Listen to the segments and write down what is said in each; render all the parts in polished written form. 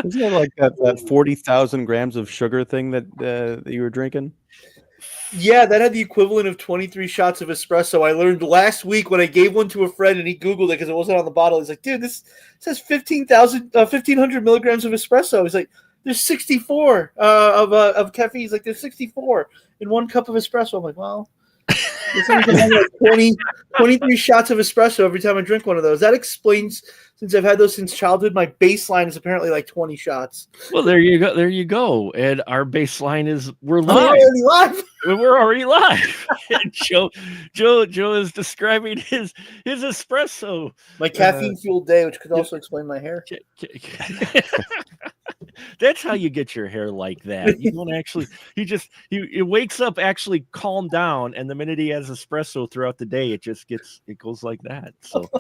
Isn't it like that 40,000 grams of sugar thing that you were drinking? Yeah, that had the equivalent of 23 shots of espresso. I learned last week when I gave one to a friend and he Googled it because it wasn't on the bottle. He's like, dude, this says 1,500 milligrams of espresso. He's like, there's 64 of caffeine. He's like, there's 64 in 1 cup of espresso. I'm like, well, this means I'm having like 23 shots of espresso every time I drink one of those. That explains, since I've had those since childhood, my baseline is apparently like 20 shots. Well, there you go. There you go. And our baseline is we're Oh, live. we're already live. We're already live. And Joe is describing his espresso. My caffeine fueled day, which could also explain my hair. That's how you get your hair like that. You don't actually. He wakes up actually calm down, and the minute he has espresso throughout the day, it goes like that. So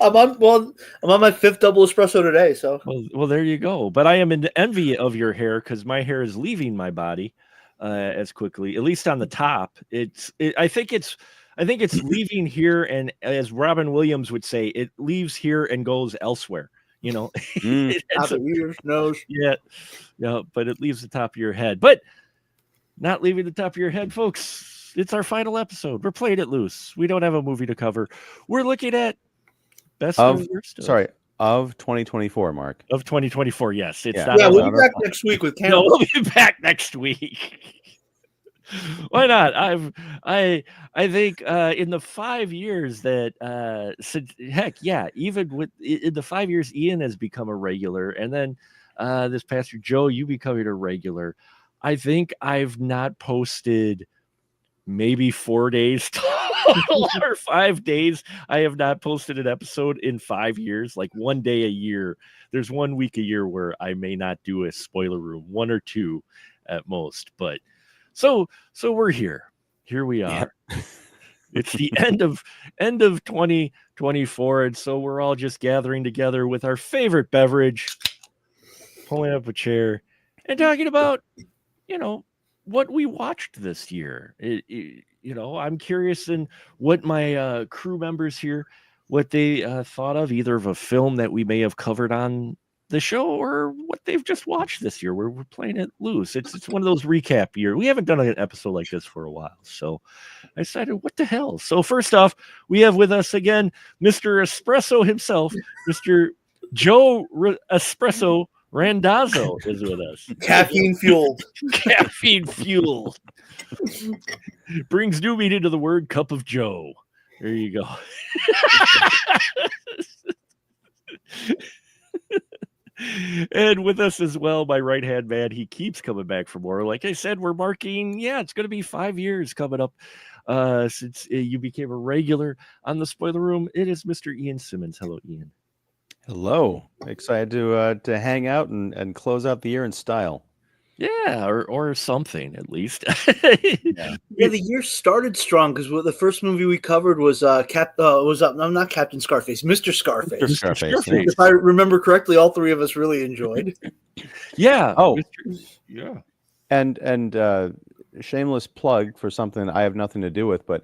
I'm on my 5th double espresso today. So well, there you go. But I am in envy of your hair because my hair is leaving my body as quickly, at least on the top. I think it's leaving here, and as Robin Williams would say, it leaves here and goes elsewhere. You know, top of ears, nose. Yeah, but it leaves the top of your head. But not leaving the top of your head, folks. It's our final episode. We're playing it loose. We don't have a movie to cover. We're looking at best of 2024, Mark. Of 2024, yes. It's we'll be back next week with Campbell. No, we'll be back next week. Why not? I think in the 5 years that even in the 5 years Ian has become a regular, and then this past year, Joe, you becoming a regular. I think I've not posted maybe 4 days total or 5 days. I have not posted an episode in 5 years, like 1 day a year. There's 1 week a year where I may not do a spoiler room, 1 or 2 at most, but so we're here we are. Yeah. It's the end of 2024, and so we're all just gathering together with our favorite beverage, pulling up a chair and talking about what we watched this year. I'm curious in what my crew members here, what they thought of either of a film that we may have covered on the show or what they've just watched this year. We're playing it loose. It's one of those recap year. We haven't done an episode like this for a while, so I decided, what the hell? So first off, we have with us again Mr. Espresso himself, Mr. Joe Espresso Randazzo is with us. Caffeine fueled. Brings new meaning to the word cup of Joe. There you go. And with us as well, my right-hand man, he keeps coming back for more. Like I said, we're marking, it's going to be 5 years coming up since you became a regular on the Spoiler Room. It is Mr. Ian Simmons. Hello, Ian. Hello. Excited to hang out and close out the year in style. Yeah, or something at least. Yeah, the year started strong because the first movie we covered was not Captain Scarface, Mr. Scarface. Mr. Scarface. If I remember correctly, all three of us really enjoyed. Yeah. Oh, yeah. And shameless plug for something I have nothing to do with, but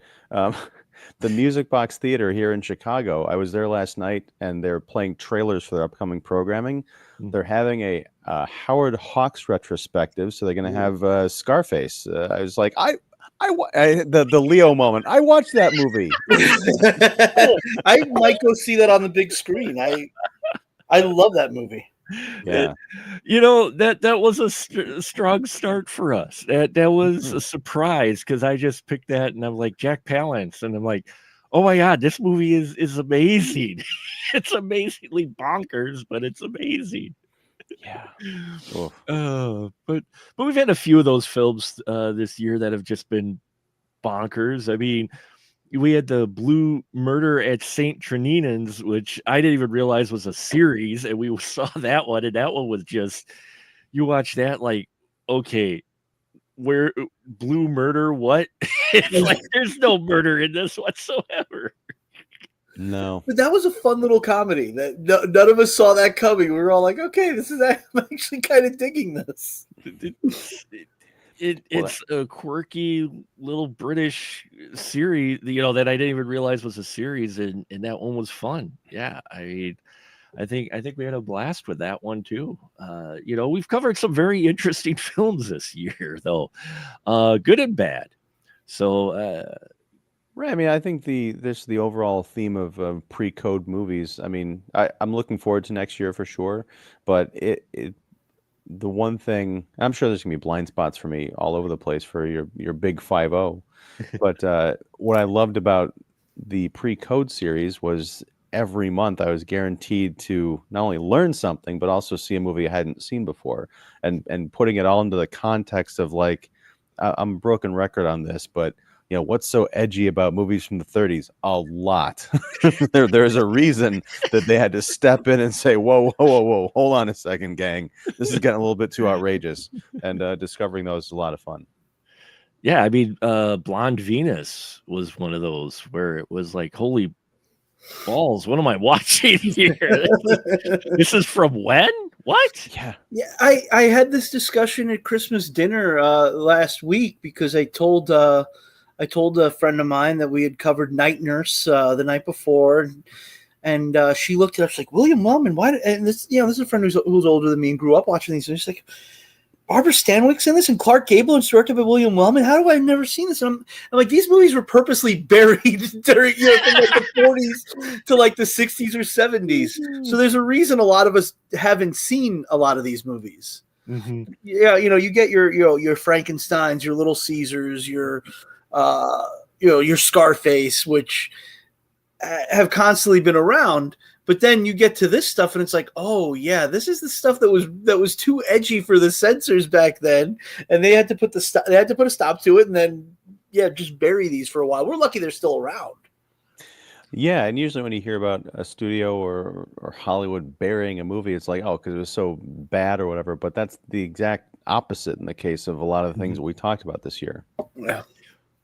the Music Box Theater here in Chicago. I was there last night, and they're playing trailers for their upcoming programming. They're having a Howard Hawks retrospective, so they're going to have Scarface. I was like, the Leo moment. I watched that movie. I might go see that on the big screen. I love that movie. Yeah, that was a strong start for us. That was a surprise because I just picked that and I'm like Jack Palance, and I'm like, oh my god, this movie is amazing. It's amazingly bonkers, but it's amazing. Yeah. But we've had a few of those films this year that have just been bonkers. I mean, we had the Blue Murder at St. Trinina's, which I didn't even realize was a series, and we saw that one, and that one was just, you watch that like, okay, where Blue Murder, what? It's like there's no murder in this whatsoever. No, but that was a fun little comedy that none of us saw that coming. We were all like, okay, I'm actually kind of digging this. It's a quirky little British series, that I didn't even realize was a series, and that one was fun. Yeah, I think we had a blast with that one too. We've covered some very interesting films this year, though, good and bad. So, Right. I mean, I think the overall theme of pre-code movies. I mean, I'm looking forward to next year for sure. But the one thing, I'm sure there's gonna be blind spots for me all over the place for your big 5-0. But what I loved about the pre-code series was every month I was guaranteed to not only learn something but also see a movie I hadn't seen before, and putting it all into the context of like, I'm a broken record on this, but what's so edgy about movies from the 30s? A lot. There's a reason that they had to step in and say, whoa, hold on a second, gang. This is getting a little bit too outrageous. And discovering those is a lot of fun. yeah, I mean, Blonde Venus was one of those where it was like, holy balls, what am I watching here? This is from when? What? Yeah. Yeah, I had this discussion at Christmas dinner last week because I told a friend of mine that we had covered Night Nurse the night before, and she looked at us like, William Wellman, why? And this is a friend who's older than me and grew up watching these. And she's like, Barbara Stanwyck's in this, and Clark Gable, and directed by William Wellman. How do I never seen this? And I'm like, these movies were purposely buried during from like the 40s to like the 60s or 70s. So there's a reason a lot of us haven't seen a lot of these movies. Mm-hmm. Yeah, you get your Frankensteins, your Little Caesars, your Scarface, which have constantly been around. But then you get to this stuff, and it's like, oh yeah, this is the stuff that was too edgy for the censors back then, and they had to put a stop to it, and then just bury these for a while. We're lucky they're still around. Yeah, and usually when you hear about a studio or Hollywood burying a movie, it's like, oh, because it was so bad or whatever. But that's the exact opposite in the case of a lot of the things that we talked about this year. Yeah.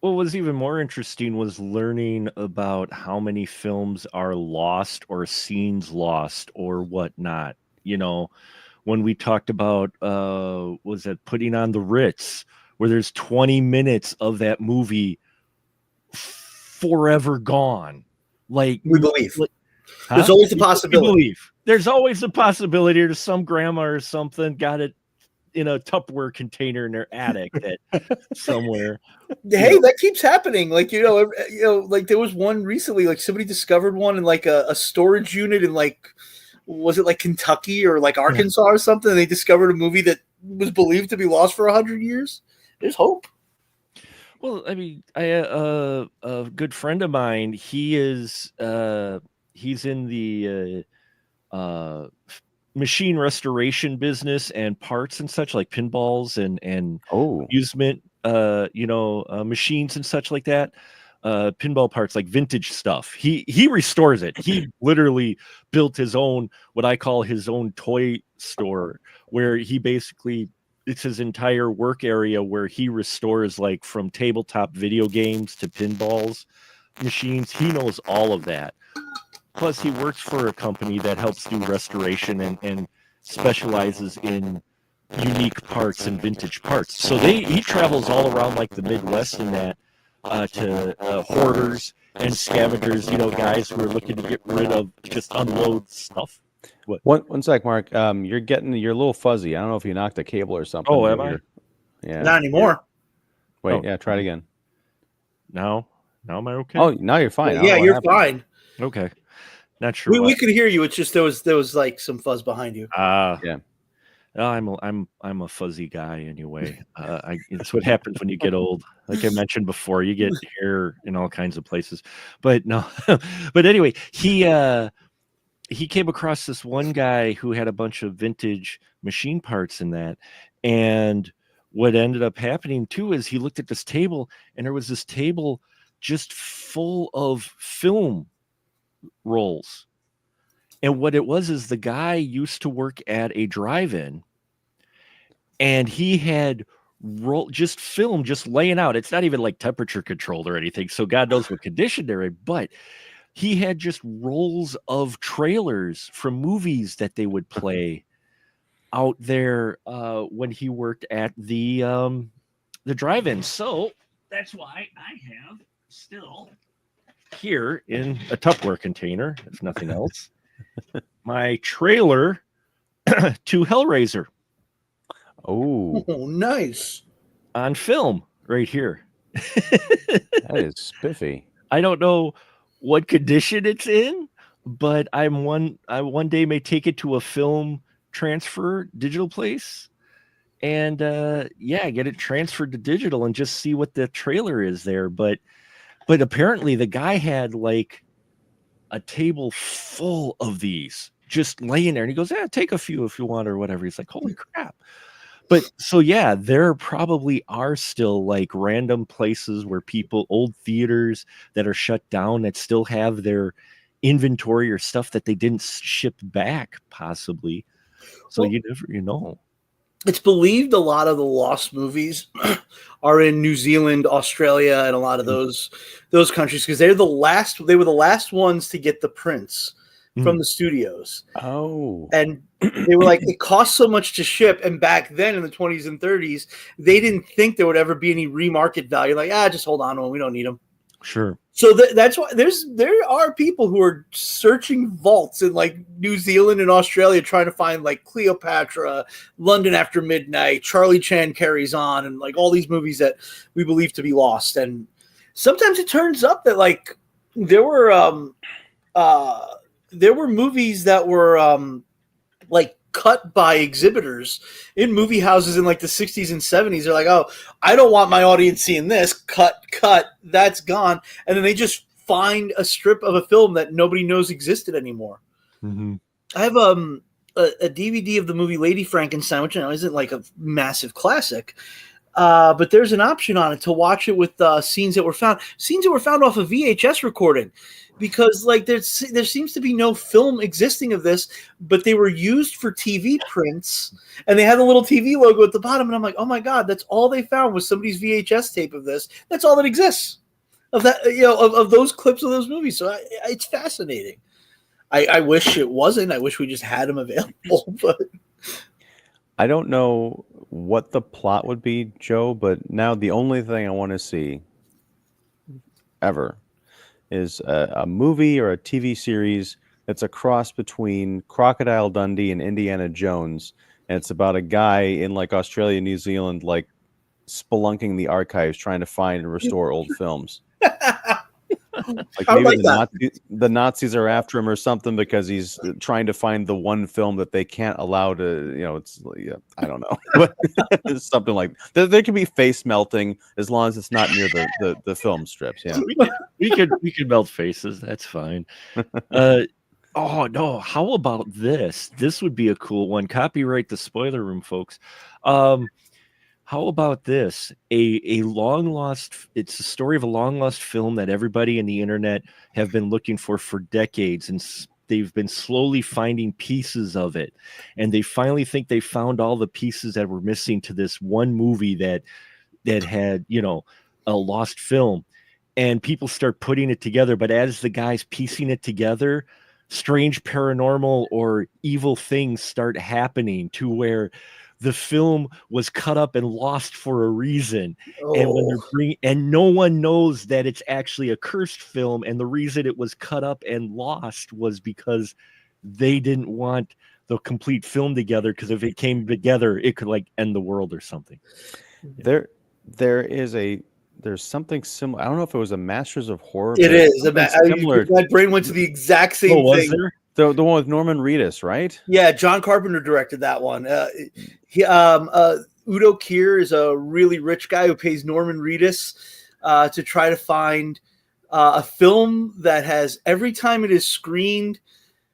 What was even more interesting was learning about how many films are lost or scenes lost or whatnot. When we talked about, was it Putting on the Ritz, where there's 20 minutes of that movie forever gone. Like, we believe. Huh? There's always a possibility. There's always a possibility. There's some grandma or something got it in a Tupperware container in their attic that somewhere. Hey, that keeps happening. Like, like there was one recently, like somebody discovered one in like a storage unit in like, was it like Kentucky or like Arkansas or something? And they discovered a movie that was believed to be lost for 100 years. There's hope. Well, I mean, a good friend of mine, he's in the machine restoration business and parts and such, like pinballs and amusement machines and such like that. Pinball parts, like vintage stuff. He restores it. He literally built his own, what I call his own toy store, where he basically, it's his entire work area where he restores, like, from tabletop video games to pinballs machines. He knows all of that. Plus, he works for a company that helps do restoration and specializes in unique parts and vintage parts. So he travels all around like the Midwest in that to hoarders and scavengers, guys who are looking to get rid of, just unload stuff. What? One sec, Mark. You're a little fuzzy. I don't know if you knocked a cable or something. Oh, am I? Yeah. Not anymore. Wait, try it again. Now am I okay? Oh, now you're fine. Yeah, you're fine. Okay. Not sure. We could hear you. It's just there was like some fuzz behind you. Yeah. I'm a fuzzy guy anyway. It's what happens when you get old. Like I mentioned before, you get hair in all kinds of places. But no, but anyway, he came across this one guy who had a bunch of vintage machine parts in that, and what ended up happening too is he looked at this table, and there was this table just full of film rolls. And what it was is the guy used to work at a drive-in, and he had just film just laying out. It's not even like temperature controlled or anything, so God knows what condition they're in, but he had just rolls of trailers from movies that they would play out there when he worked at the drive-in. So that's why I have still here in a Tupperware container, if nothing else, my trailer to Hellraiser Oh, Oh, nice. on film right here. that is spiffy. I don't know what condition it's in, but I one day may take it to a film transfer digital place and get it transferred to digital and just see what the trailer is there. But apparently the guy had like a table full of these just laying there, and he goes, "Yeah, take a few if you want or whatever." He's like, "Holy crap." But so yeah, there probably are still like random places where old theaters that are shut down that still have their inventory or stuff that they didn't ship back, possibly. So Well, you know. it's believed a lot of the lost movies are in New Zealand, Australia, and a lot of those countries because they were the last ones to get the prints from the studios. Oh, And they were like, it costs so much to ship. And back then in the 20s and 30s, they didn't think there would ever be any remarket value. Like, just hold on to them. We don't need them. Sure. So that's why there are people who are searching vaults in like New Zealand and Australia trying to find like Cleopatra, London After Midnight, Charlie Chan Carries On, and like all these movies that we believe to be lost. And sometimes it turns up that like there were movies that were like cut by exhibitors in movie houses in like the 60s and 70s. They're like, oh, I don't want my audience seeing this. Cut, that's gone. And then they just find a strip of a film that nobody knows existed anymore. Mm-hmm. I have a DVD of the movie Lady Frankenstein, which isn't like a massive classic. But there's an option on it to watch it with scenes that were found off a VHS recording, because like there seems to be no film existing of this, but they were used for TV prints, and they had a little TV logo at the bottom, and I'm like, oh my god, that's all they found was somebody's VHS tape of this. That's all that exists of that, of those clips of those movies. So it's fascinating. I wish it wasn't. I wish we just had them available, but. I don't know what the plot would be, Joe, but now the only thing I want to see ever is a movie or a TV series that's a cross between Crocodile Dundee and Indiana Jones, and it's about a guy in like Australia, New Zealand, like spelunking the archives, trying to find and restore old films. Like maybe the Nazis are after him or something because he's trying to find the one film that they can't allow to, it's I don't know, but something like that. There could be face melting as long as it's not near the film strips. Yeah, we could melt faces. That's fine. Oh no! How about this? This would be a cool one. Copyright the spoiler room, folks. How about this? It's a story of a long lost film that everybody in the internet have been looking for decades, and they've been slowly finding pieces of it, and they finally think they found all the pieces that were missing to this one movie that had a lost film, and people start putting it together. But as the guys piecing it together, strange paranormal or evil things start happening to where the film was cut up and lost for a reason. And when they're no one knows that it's actually a cursed film, and the reason it was cut up and lost was because they didn't want the complete film together, because if it came together it could like end the world or something. There's something similar. I don't know if it was a Masters of Horror. It is similar. My brain went to the exact same thing. Was there? The one with Norman Reedus, right? Yeah, John Carpenter directed that one. Udo Kier is a really rich guy who pays Norman Reedus to try to find a film that has, every time it is screened,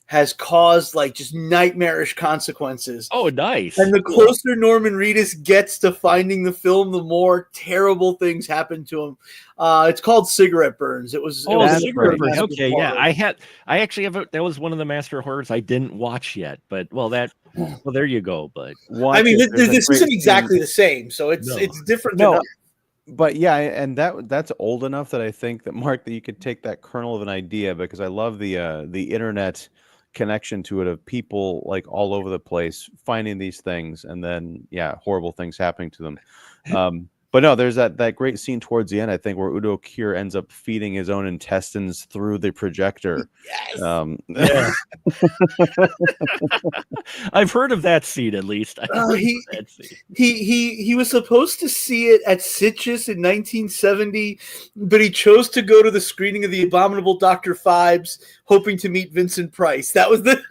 has caused like just nightmarish consequences. Oh, nice. And the closer Norman Reedus gets to finding the film, the more terrible things happen to him. It's called Cigarette Burns. It was Cigarette Burns. Okay, yeah. I actually have that was one of the Master Horrors I didn't watch yet, but there you go. But I mean, this isn't exactly the same, so it's different. No. But yeah, and that's old enough that I think that, Mark, that you could take that kernel of an idea, because I love the internet connection to it of people like all over the place finding these things, and then horrible things happening to them. But no, there's that great scene towards the end, I think, where Udo Kier ends up feeding his own intestines through the projector. Yes. Yeah. I've heard of that scene at least. I've heard of that scene. He was supposed to see it at Sitges in 1970, but he chose to go to the screening of The Abominable Dr. Phibes, hoping to meet Vincent Price. That was the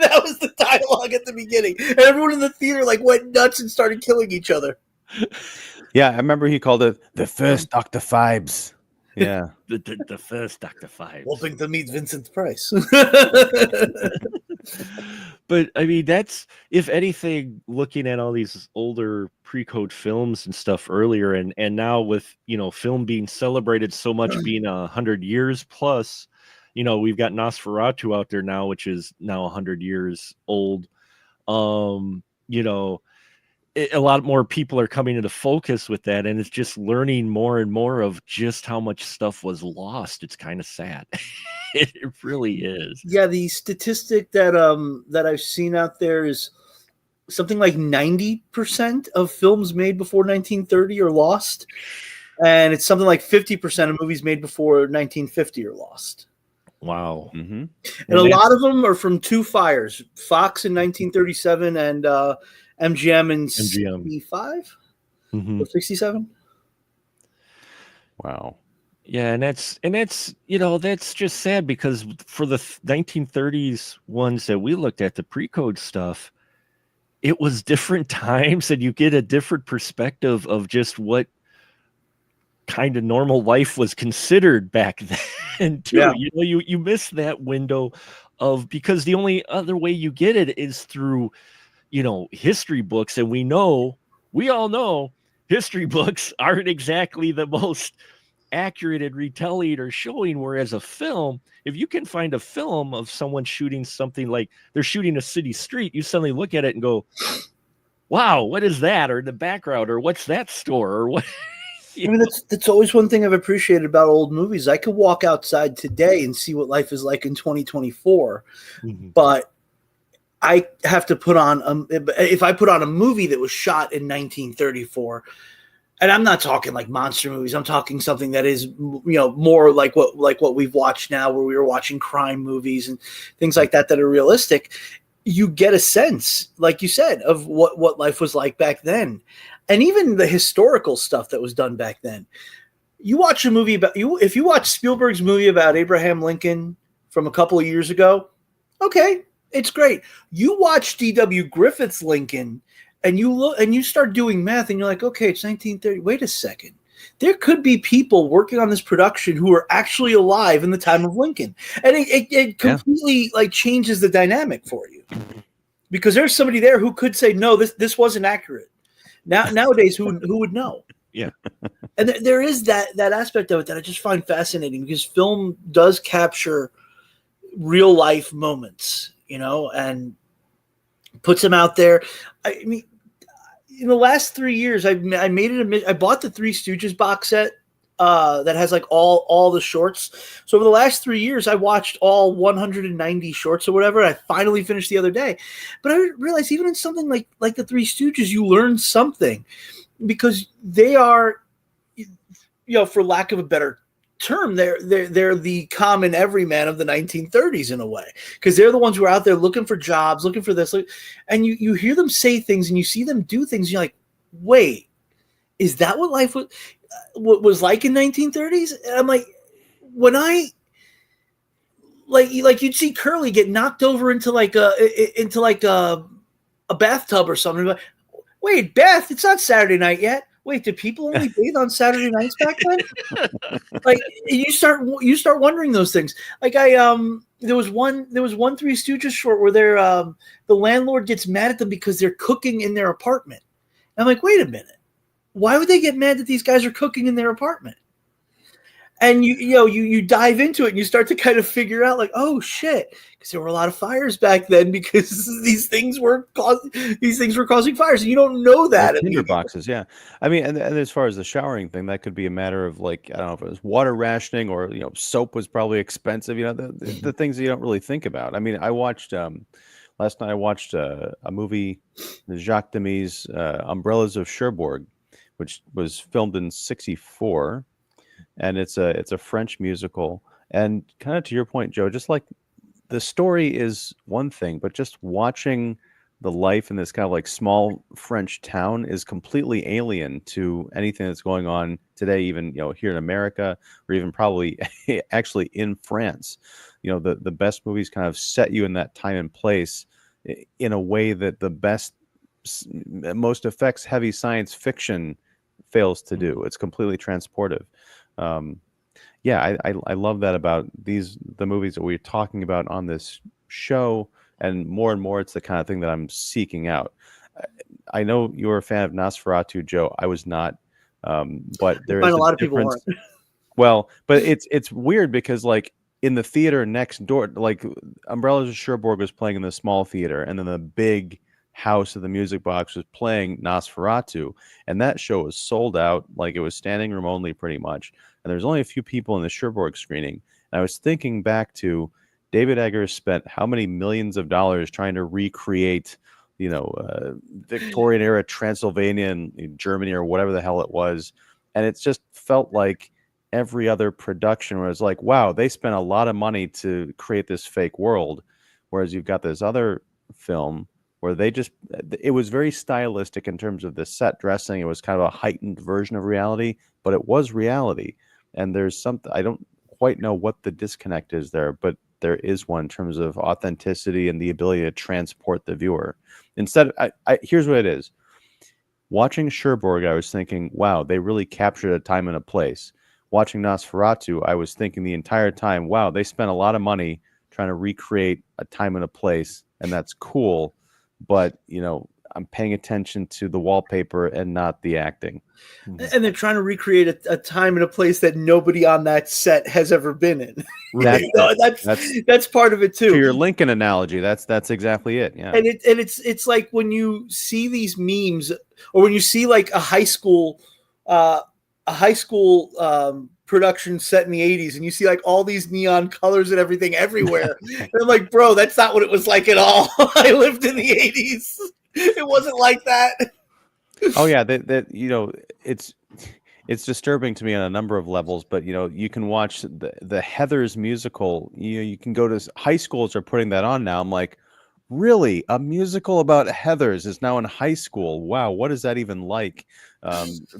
dialogue at the beginning, and everyone in the theater like went nuts and started killing each other. Yeah, I remember he called it the first Dr. Phibes. Yeah. the first Dr. Phibes. Hoping to meet Vincent Price. But I mean, that's, if anything, looking at all these older pre-code films and stuff earlier, and now with, you know, film being celebrated so much, being 100 years plus, you know, we've got Nosferatu out there now, which is now 100 years old. You know, a lot more people are coming into focus with that, and it's just learning more and more of just how much stuff was lost. It's kind of sad. It really is. Yeah, the statistic that I've seen out there is something like 90% of films made before 1930 are lost, and it's something like 50% of movies made before 1950 are lost. Wow. Mm-hmm. And a lot of them are from two fires: Fox in 1937 and MGM in 65 or 67. Wow. Yeah, and that's you know, that's just sad, because for the 1930s ones that we looked at, the pre-code stuff, it was different times, and you get a different perspective of just what kind of normal life was considered back then too. Yeah. You know, you miss that window of, because the only other way you get it is through, you know, history books, and we all know history books aren't exactly the most accurate at retelling or showing, whereas a film, if you can find a film of someone shooting something, like they're shooting a city street, you suddenly look at it and go, wow, what is that? Or in the background, or what's that store, or what? I mean, that's always one thing I've appreciated about old movies. I could walk outside today and see what life is like in 2024, but I have to put on if I put on a movie that was shot in 1934, and I'm not talking like monster movies. I'm talking something that is, you know, more like what we've watched now, where we were watching crime movies and things like that are realistic. You get a sense, like you said, of what life was like back then, and even the historical stuff that was done back then. You watch a movie about you. If you watch Spielberg's movie about Abraham Lincoln from a couple of years ago, okay, it's great. You watch D.W. Griffith's Lincoln, and you look and you start doing math, and you're like, okay, it's 1930. Wait a second. There could be people working on this production who are actually alive in the time of Lincoln. And it completely like changes the dynamic for you. Because there's somebody there who could say, no, this wasn't accurate. Nowadays, who would know? Yeah. And there is that aspect of it that I just find fascinating, because film does capture real life moments, you know, and puts them out there. I mean, in the last 3 years, I bought the Three Stooges box set that has like all the shorts. So over the last 3 years, I watched all 190 shorts or whatever. I finally finished the other day, but I realized even in something like the Three Stooges, you learn something, because they are, you know, for lack of a better term, they're the common everyman of the 1930s in a way, because they're the ones who are out there looking for jobs, looking for this, and you hear them say things and you see them do things, and you're like, wait, is that what life was like in 1930s? And I'm like, when I like you'd see Curly get knocked over into a bathtub or something. Like, wait, Beth, it's not Saturday night yet. Wait, did people only bathe on Saturday nights back then? Like you start wondering those things. Like there was one Three Stooges short where the landlord gets mad at them because they're cooking in their apartment. And I'm like, wait a minute, why would they get mad that these guys are cooking in their apartment? And you dive into it and you start to kind of figure out, like, oh shit, because there were a lot of fires back then, because these things were causing fires, and you don't know that. Tinder boxes, yeah. I mean, and as far as the showering thing, that could be a matter of, like, I don't know if it was water rationing, or, you know, soap was probably expensive. You know, the things that you don't really think about. I mean, I watched last night. I watched a movie, Jacques Demy's Umbrellas of Cherbourg, which was filmed in '64, and it's a French musical. And kind of to your point, Joe, just like the story is one thing, but just watching the life in this kind of like small French town is completely alien to anything that's going on today, even here in America, or even probably actually in France. The best movies kind of set you in that time and place in a way that the best, most effects heavy science fiction fails to do. It's completely transportive. Yeah, I love that about the movies that we're talking about on this show, and more it's the kind of thing that I'm seeking out. I know you're a fan of Nosferatu, Joe. I was not, but there is a lot of people difference. weren't. Well, but it's weird because like in the theater next door, like Umbrellas of Cherbourg was playing in the small theater, and then the big house of the Music Box was playing Nosferatu, and that show was sold out. Like it was standing room only pretty much, and there's only a few people in the Cherbourg screening. And I was thinking back to David Eggers spent how many millions of dollars trying to recreate, Victorian era Transylvania in Germany or whatever the hell it was, and it just felt like every other production where it's like, wow, they spent a lot of money to create this fake world, whereas you've got this other film where it was very stylistic in terms of the set dressing. It was kind of a heightened version of reality, but it was reality. And there's something, I don't quite know what the disconnect is there, but there is one in terms of authenticity and the ability to transport the viewer. Instead, here's what it is. Watching Cherbourg, I was thinking, wow, they really captured a time and a place. Watching Nosferatu, I was thinking the entire time, wow, they spent a lot of money trying to recreate a time and a place, and that's cool. But, I'm paying attention to the wallpaper and not the acting. And they're trying to recreate a time and a place that nobody on that set has ever been in. That's part of it too. To your Lincoln analogy, that's exactly it. Yeah. And it's like when you see these memes, or when you see like a high school production set in the 80s, and you see like all these neon colors and everything everywhere. And I'm like, bro, that's not what it was like at all. I lived in the 80s. It wasn't like that. Oh yeah, it's disturbing to me on a number of levels, but you can watch the Heathers musical. You can go to high schools are putting that on now. I'm like, really? A musical about Heathers is now in high school? Wow, what is that even like?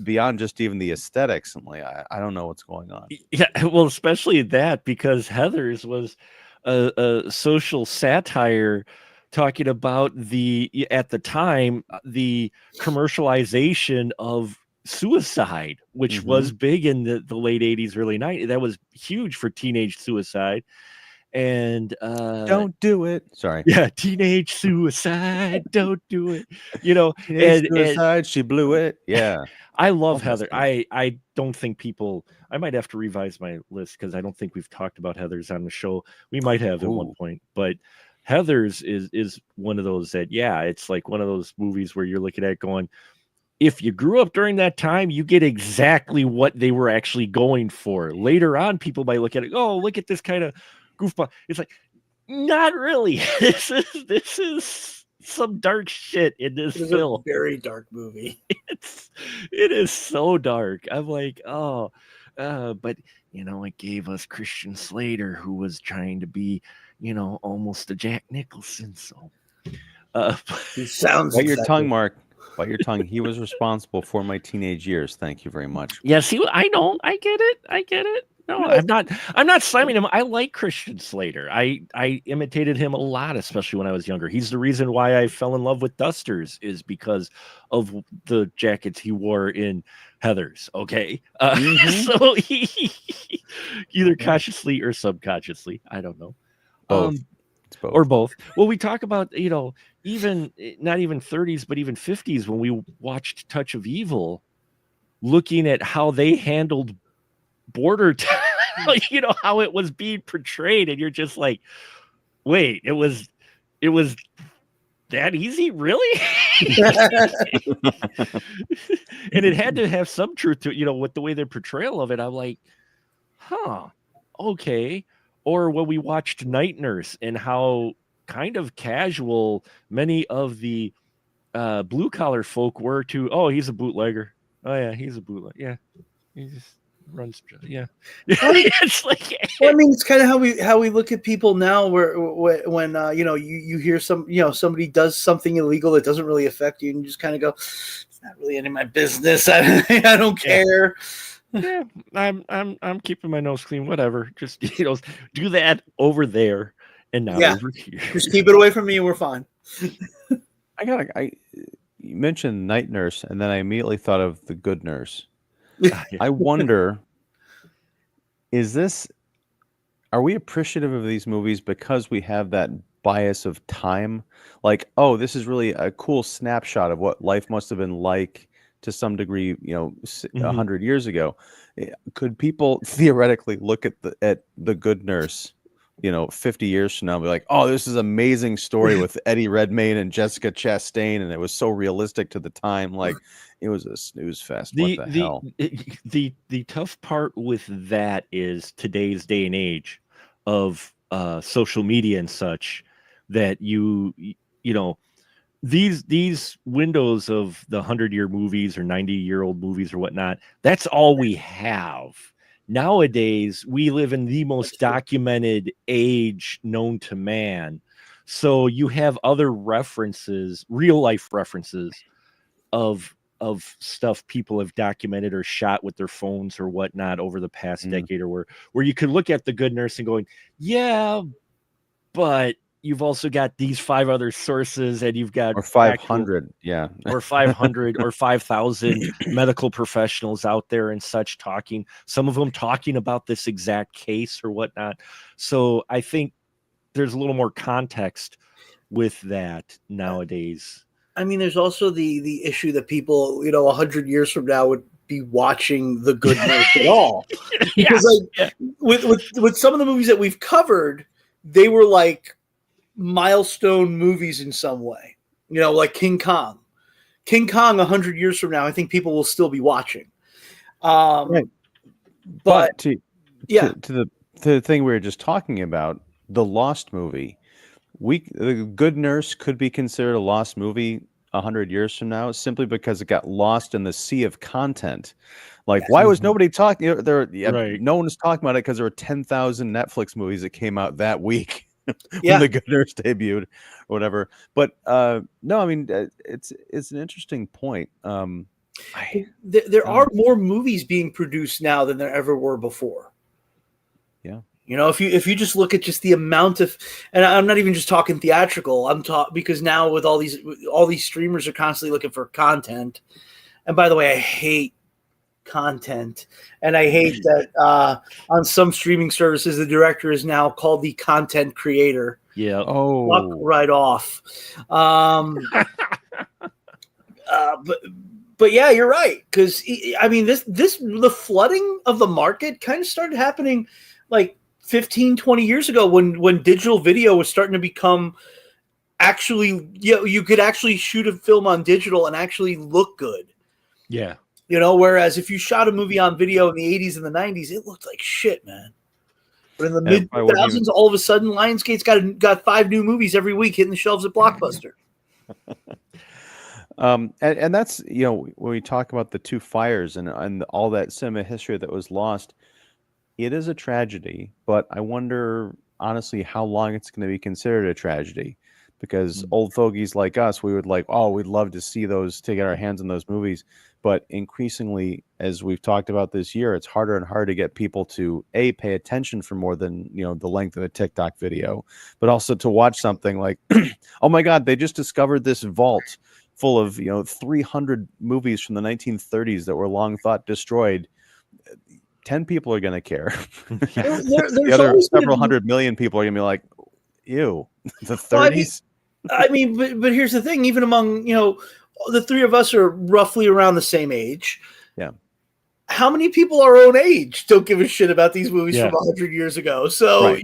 Beyond just even the aesthetics, and like I don't know what's going on. Yeah, well, especially that, because Heathers was a social satire talking about at the time the commercialization of suicide, which was big in the late 80s, early 90s. That was huge for teenage suicide. And don't do it. Sorry. Yeah, teenage suicide. Don't do it. Teenage suicide. She blew it. Yeah. I love Heather. I don't think people. I might have to revise my list because I don't think we've talked about Heathers on the show. We might have at one point, but Heathers is one of those that, yeah, it's like one of those movies where you're looking at it going, if you grew up during that time, you get exactly what they were actually going for. Later on, people might look at it, oh, look at this kind of goofball. It's like, not really. This is some dark shit in this film. A very dark movie. It is so dark. I'm like, but it gave us Christian Slater, who was trying to be, almost a Jack Nicholson. So, he sounds. Bite your tongue, Mark. Bite your tongue. He was responsible for my teenage years. Thank you very much. Yes, I know. I get it. No, I'm not slamming him. I like Christian Slater. I imitated him a lot, especially when I was younger. He's the reason why I fell in love with Dusters, is because of the jackets he wore in Heathers. Okay. So he either consciously or subconsciously, I don't know. Both. Both. Or both. Well, we talk about, even not even 30s, but even 50s, when we watched Touch of Evil, looking at how they handled border town, how it was being portrayed, and you're just like, wait, it was that easy, really? And it had to have some truth to it, with the way their portrayal of it. I'm like, okay. Or when we watched Night Nurse, and how kind of casual many of the blue collar folk were to, oh, he's a bootlegger. Oh yeah, he's a bootleg. Yeah, he just runs. Yeah, it's like Well, I mean, it's kind of how we look at people now. When you know you hear somebody does something illegal that doesn't really affect you, and you just kind of go, "It's not really any of my business. I don't care." yeah. I'm keeping my nose clean. Whatever. Just do that over there and not Yeah. over here. Just keep it away from me, and we're fine. You mentioned Night Nurse, and then I immediately thought of The Good Nurse. Yeah. I wonder, are we appreciative of these movies because we have that bias of time? Like, oh, this is really a cool snapshot of what life must have been like to some degree, 100 years ago. Could people theoretically look at the Good Nurse, 50 years from now, and be like, oh, this is an amazing story with Eddie Redmayne and Jessica Chastain, and it was so realistic to the time, like it was a snooze fest. What the hell? The tough part with that is today's day and age of social media and such, that you know these windows of the 100-year movies or 90-year-old movies or whatnot, that's all we have. Nowadays, we live in the most documented age known to man. So you have other references, real life references of stuff people have documented or shot with their phones or whatnot over the past decade, or where you could look at The Good Nurse and going, yeah, but you've also got these 5 other sources, and you've got Or 500, yeah. or 500 or 5,000 medical professionals out there and such talking, some of them talking about this exact case or whatnot. So I think there's a little more context with that nowadays. I mean, there's also the issue that people, 100 years from now would be watching The Good Nurse at all. Because with some of the movies that we've covered, they were like milestone movies in some way. Like King Kong. King Kong 100 years from now, I think people will still be watching. Right. But to the thing we were just talking about, the Lost movie, The Good Nurse could be considered a lost movie 100 years from now, simply because it got lost in the sea of content. Like, why was nobody talking? No one was talking about it because there were 10,000 Netflix movies that came out that week when The Good Nurse debuted, or whatever. But no, I mean, it's an interesting point. There are more movies being produced now than there ever were before. Yeah. If you just look at just the amount of, and I'm not even just talking theatrical, I'm talking because now with all these streamers are constantly looking for content. And by the way, I hate content, and I hate that on some streaming services the director is now called the content creator. Yeah. Oh, fuck right off. But yeah, you're right, because I mean the flooding of the market kind of started happening like 15, 20 years ago when digital video was starting to become actually, you could actually shoot a film on digital and actually look good. Yeah. Whereas if you shot a movie on video in the 80s and the 90s, it looked like shit, man. But in the mid 2000s, all of a sudden, Lionsgate's got 5 new movies every week hitting the shelves at Blockbuster. And that's, when we talk about the 2 fires and all that cinema history that was lost, it is a tragedy, but I wonder, honestly, how long it's going to be considered a tragedy, because old fogies like us, we'd love to see those, to get our hands on those movies. But increasingly, as we've talked about this year, it's harder and harder to get people to pay attention for more than, the length of a TikTok video, but also to watch something like, oh my God, they just discovered this vault full of, 300 movies from the 1930s that were long thought destroyed. 10 people are going to care. The other several hundred million people are going to be like, ew, the 30s. I mean, but here's the thing, even among, the 3 of us are roughly around the same age. Yeah. How many people our own age don't give a shit about these movies from 100 years ago? So,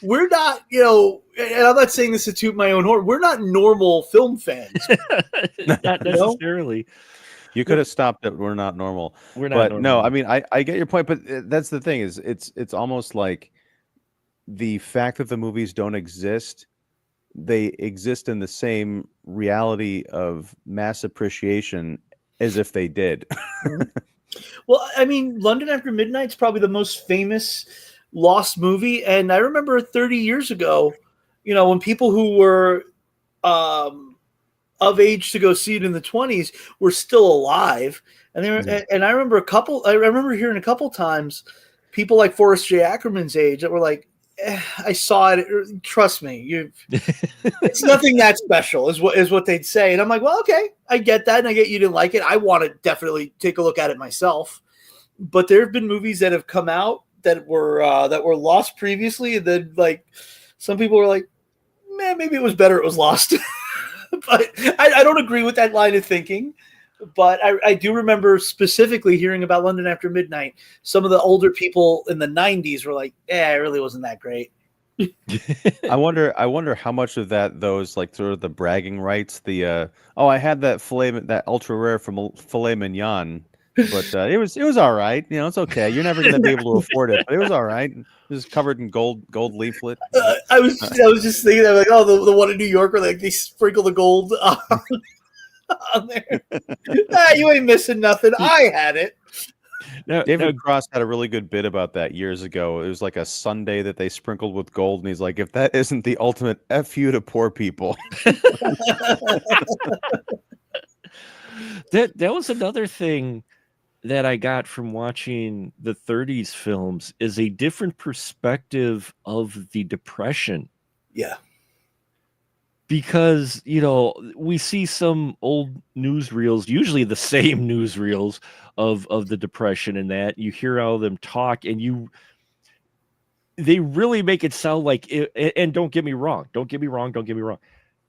we're not, and I'm not saying this to toot my own horn, we're not normal film fans. Not necessarily. You could have stopped it. We're not normal. We're not normal. No, I mean, I get your point, but that's the thing, is it's almost like the fact that the movies don't exist, they exist in the same reality of mass appreciation as if they did. Well, I mean, London After Midnight's probably the most famous lost movie, and I remember 30 years ago, when people who were of age to go see it in the 20s were still alive, and they were, and I remember hearing a couple times people like Forrest J. Ackerman's age that were like, I saw it. Trust me, it's nothing that special, is what they'd say. And I'm like, well, okay, I get that, and I get you didn't like it. I want to definitely take a look at it myself. But there have been movies that have come out that were lost previously, and then like some people were like, man, maybe it was better it was lost. But I don't agree with that line of thinking. But I do remember specifically hearing about London After Midnight. Some of the older people in the 90s were like, it really wasn't that great. I wonder how much of that, those like sort of the bragging rights, I had that ultra rare from filet mignon, but it was all right. It's okay. You're never going to be able to afford it, but it was all right. It was covered in gold leaflet. I was just thinking that, like, oh, the one in New York where like they sprinkle the gold on there. You ain't missing nothing. I had it. David Cross had a really good bit about that years ago. It was like a sundae that they sprinkled with gold, and he's like, if that isn't the ultimate F you to poor people. That was another thing that I got from watching the 30s films, is a different perspective of the Depression. Yeah. Because, we see some old newsreels, usually the same newsreels of the Depression, and that you hear all of them talk, and they really make it sound like it, and don't get me wrong.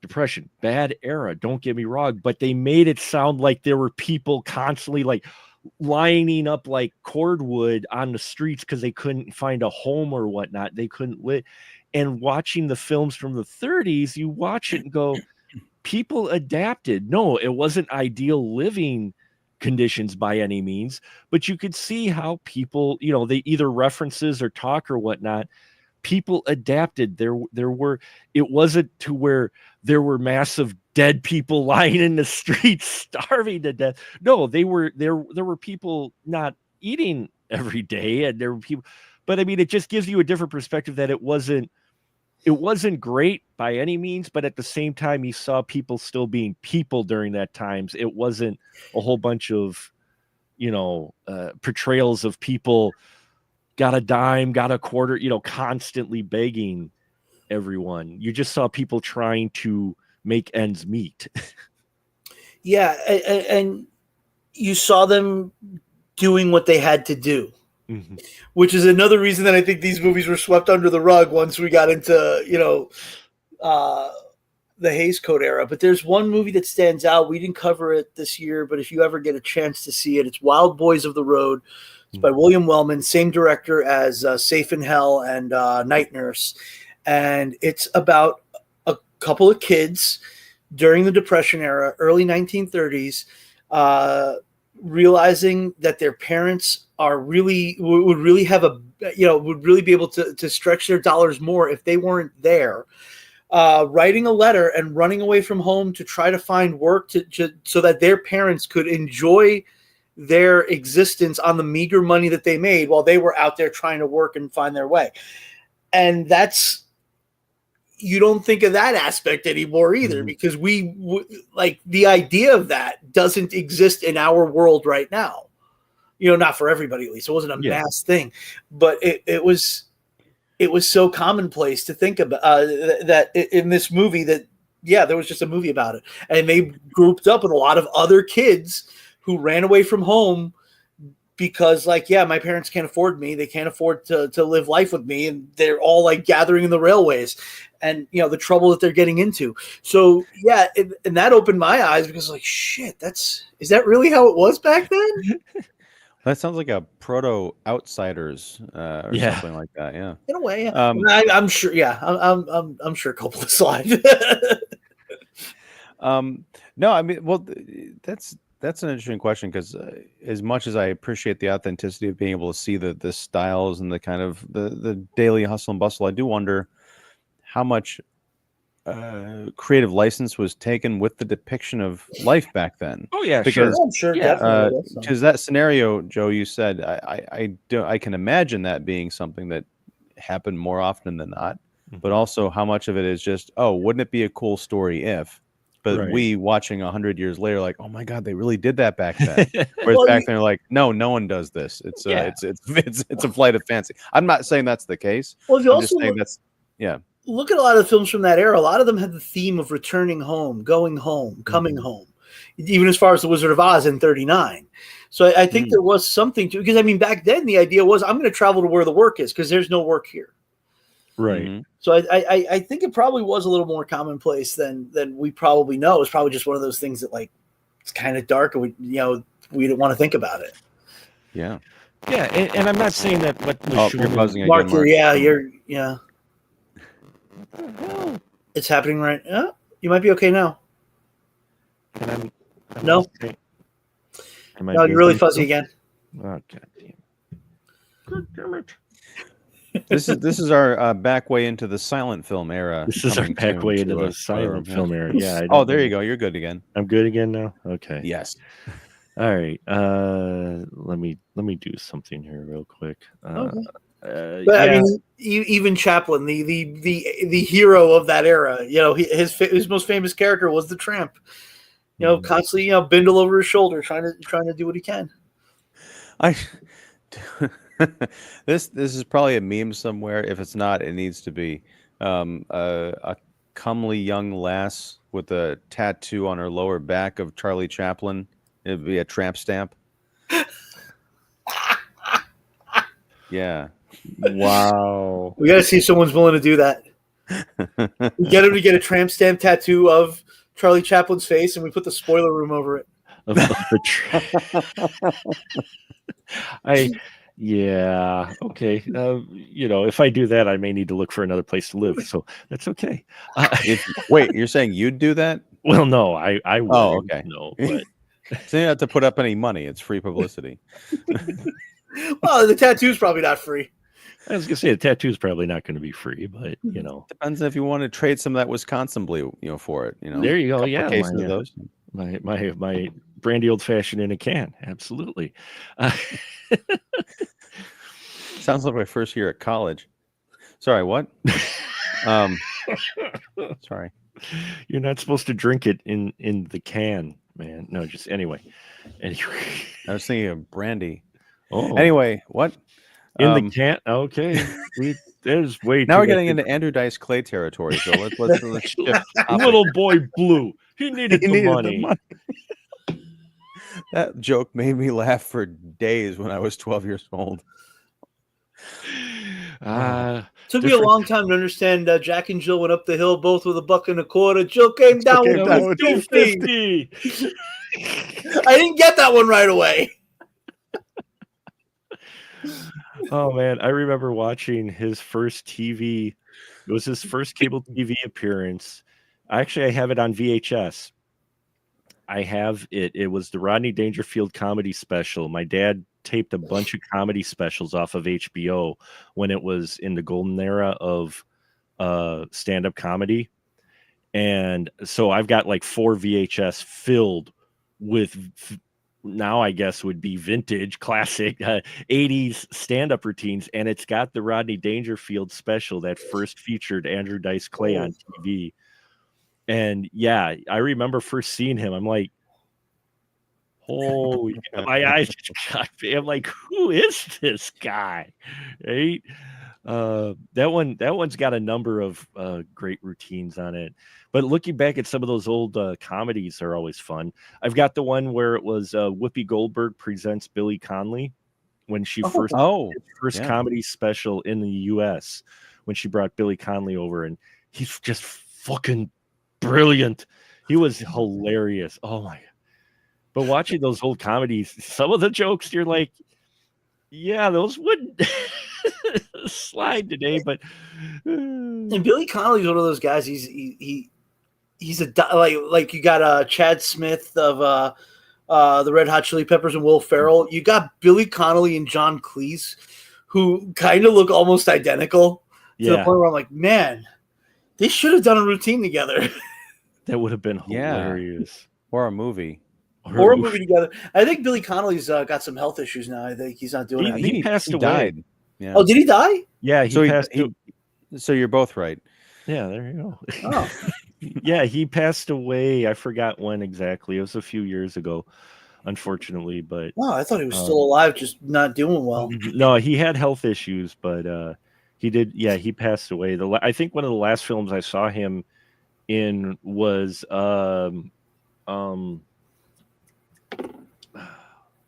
Depression, bad era, don't get me wrong, but they made it sound like there were people constantly like lining up like cordwood on the streets because they couldn't find a home or whatnot. They couldn't live. And watching the films from the 30s, you watch it and go, people adapted. No, it wasn't ideal living conditions by any means, but you could see how people, they either references or talk or whatnot. People adapted. It wasn't to where there were massive dead people lying in the streets starving to death. No, there were people not eating every day, and there were people, but I mean, it just gives you a different perspective that it wasn't great by any means, but at the same time, you saw people still being people during that times. It wasn't a whole bunch of, portrayals of people got a dime, got a quarter, constantly begging everyone. You just saw people trying to make ends meet. Yeah. And you saw them doing what they had to do. Mm-hmm. Which is another reason that I think these movies were swept under the rug once we got into, the Hays Code era. But there's one movie that stands out. We didn't cover it this year, but if you ever get a chance to see it, it's Wild Boys of the Road. It's by William Wellman, same director as Safe in Hell and Night Nurse. And it's about a couple of kids during the Depression era, early 1930s, realizing that their parents would really be able to stretch their dollars more if they weren't there, writing a letter and running away from home to try to find work so that their parents could enjoy their existence on the meager money that they made while they were out there trying to work and find their way. And you don't think of that aspect anymore either, because like the idea of that doesn't exist in our world right now. Not for everybody, at least. It wasn't a mass thing, but it was so commonplace to think about that in this movie that, there was just a movie about it. And they grouped up with a lot of other kids who ran away from home because, like, my parents can't afford me. They can't afford to live life with me. And they're all like gathering in the railways and, the trouble that they're getting into. So, and that opened my eyes because, like, shit, is that really how it was back then? That sounds like a proto Outsiders or something like that. Yeah, in a way. Yeah. I'm sure. Yeah, I'm sure Coppola's live. No, I mean, well, that's an interesting question because as much as I appreciate the authenticity of being able to see the styles and the kind of the daily hustle and bustle, I do wonder how much creative license was taken with the depiction of life back then. Oh yeah, Because I'm sure, Yeah. definitely. That's because that scenario, Joe, you said, I can imagine that being something that happened more often than not. But also, how much of it is just, oh, wouldn't it be a cool story if? But Right. we watching 100 years later, like, oh my God, they really did that back then. Whereas Well, back then, they're like, no one does this. It's Yeah. it's a flight of fancy. I'm not saying that's the case. well, if you I'm just also saying that's look at a lot of films from that era, a lot of them had the theme of returning home, going home, coming home, even as far as The Wizard of Oz in 39. So I think there was something to, because I mean, back then the idea was I'm going to travel to where the work is because there's no work here. Right. Mhm. So I think it probably was a little more commonplace than we probably know. It's probably just one of those things that like it's kind of dark and we didn't want to think about it. Yeah. Yeah, and I'm not saying that what was Oh, shown you're in- buzzing Mark, again, Mark. yeah. It's happening right. You might be okay now. and I'm No. just saying- Am I No, you're really busy fuzzy still? again. Oh, God damn. God damn it. This is our back way into the silent film era. This is our coming back soon way to into the us. silent film era. Yeah. I Oh, don't there know. you go. You're good again. I'm good again now. Okay. Yes. All right. Let me do something here real quick. Okay. But But I mean, even Chaplin, the hero of that era, his most famous character was the tramp. Constantly, bindle over his shoulder, trying to do what he can. I this is probably a meme somewhere. If it's not, it needs to be. A comely young lass with a tattoo on her lower back of Charlie Chaplin. It'd be a tramp stamp. Yeah. wow. We got to see if someone's willing to do that. We get him to get a tramp stamp tattoo of Charlie Chaplin's face, and we put the spoiler room over it. Of the yeah, okay. If I do that, I may need to look for another place to live. So that's okay. Wait, you're saying you'd do that? Well, no, I would. Oh, okay. No, but So you don't have to put up any money. It's free publicity. Well, the tattoo's probably not free. I was gonna say the tattoo's probably not going to be free, but Depends if you want to trade some of that Wisconsin blue, for it. there you go. Couple Yeah, cases of those. my brandy old fashioned in a can. Absolutely. Sounds like my first year at college. Sorry, what? Sorry. You're not supposed to drink it in the can, man. No, just anyway. I was thinking of brandy. Oh, Anyway, what? in the can. Okay, there's way. Now too we're getting much- into Andrew Dice Clay territory. So let's shift. topic. Little boy Blue. He needed He the needed money. That joke made me laugh for days when I was 12 years old. Took me a long time to understand Jack and Jill went up the hill both with $1.25. Jill came down came with down with $2.50. $2.50. I didn't get that one right away. Oh man, I remember watching his first TV. It was his first cable TV appearance. I have it on VHS. I have it. It was the Rodney Dangerfield comedy special. My dad taped a bunch of comedy specials off of HBO when it was in the golden era of stand-up comedy. And so I've got like 4 VHS filled with now I guess would be vintage classic 80s stand-up routines, and it's got the Rodney Dangerfield special that first featured Andrew Dice Clay on TV. And yeah, I remember first seeing him. I'm like, holy, my eyes just got big. I'm like, who is this guy? Right? That one's got a number of great routines on it. But looking back at some of those old comedies are always fun. I've got the one where it was Whoopi Goldberg presents Billy Connolly when she first comedy special in the U.S. when she brought Billy Connolly over, and he's just fucking brilliant. He was hilarious. Oh my! But watching those old comedies, some of the jokes you're like, yeah, those wouldn't slide today. But and Billy Connolly's one of those guys. He's like you got Chad Smith of the Red Hot Chili Peppers and Will Ferrell. You got Billy Connolly and John Cleese, who kind of look almost identical to the point where I'm like, man, They should have done a routine together. That would have been Yeah. hilarious. Or a movie. Or a movie together. I think Billy Connolly's got some health issues now. I think he's not doing He- it. I think passed he away. died. Yeah. Oh, did he die? Yeah, he So passed. so you're both right. Yeah, there you go. Oh, Yeah, he passed away. I forgot when exactly. It was a few years ago, unfortunately. But wow. I thought he was still alive, just not doing well. no, he had health issues, but he did. Yeah, he passed away. I think one of the last films I saw him in was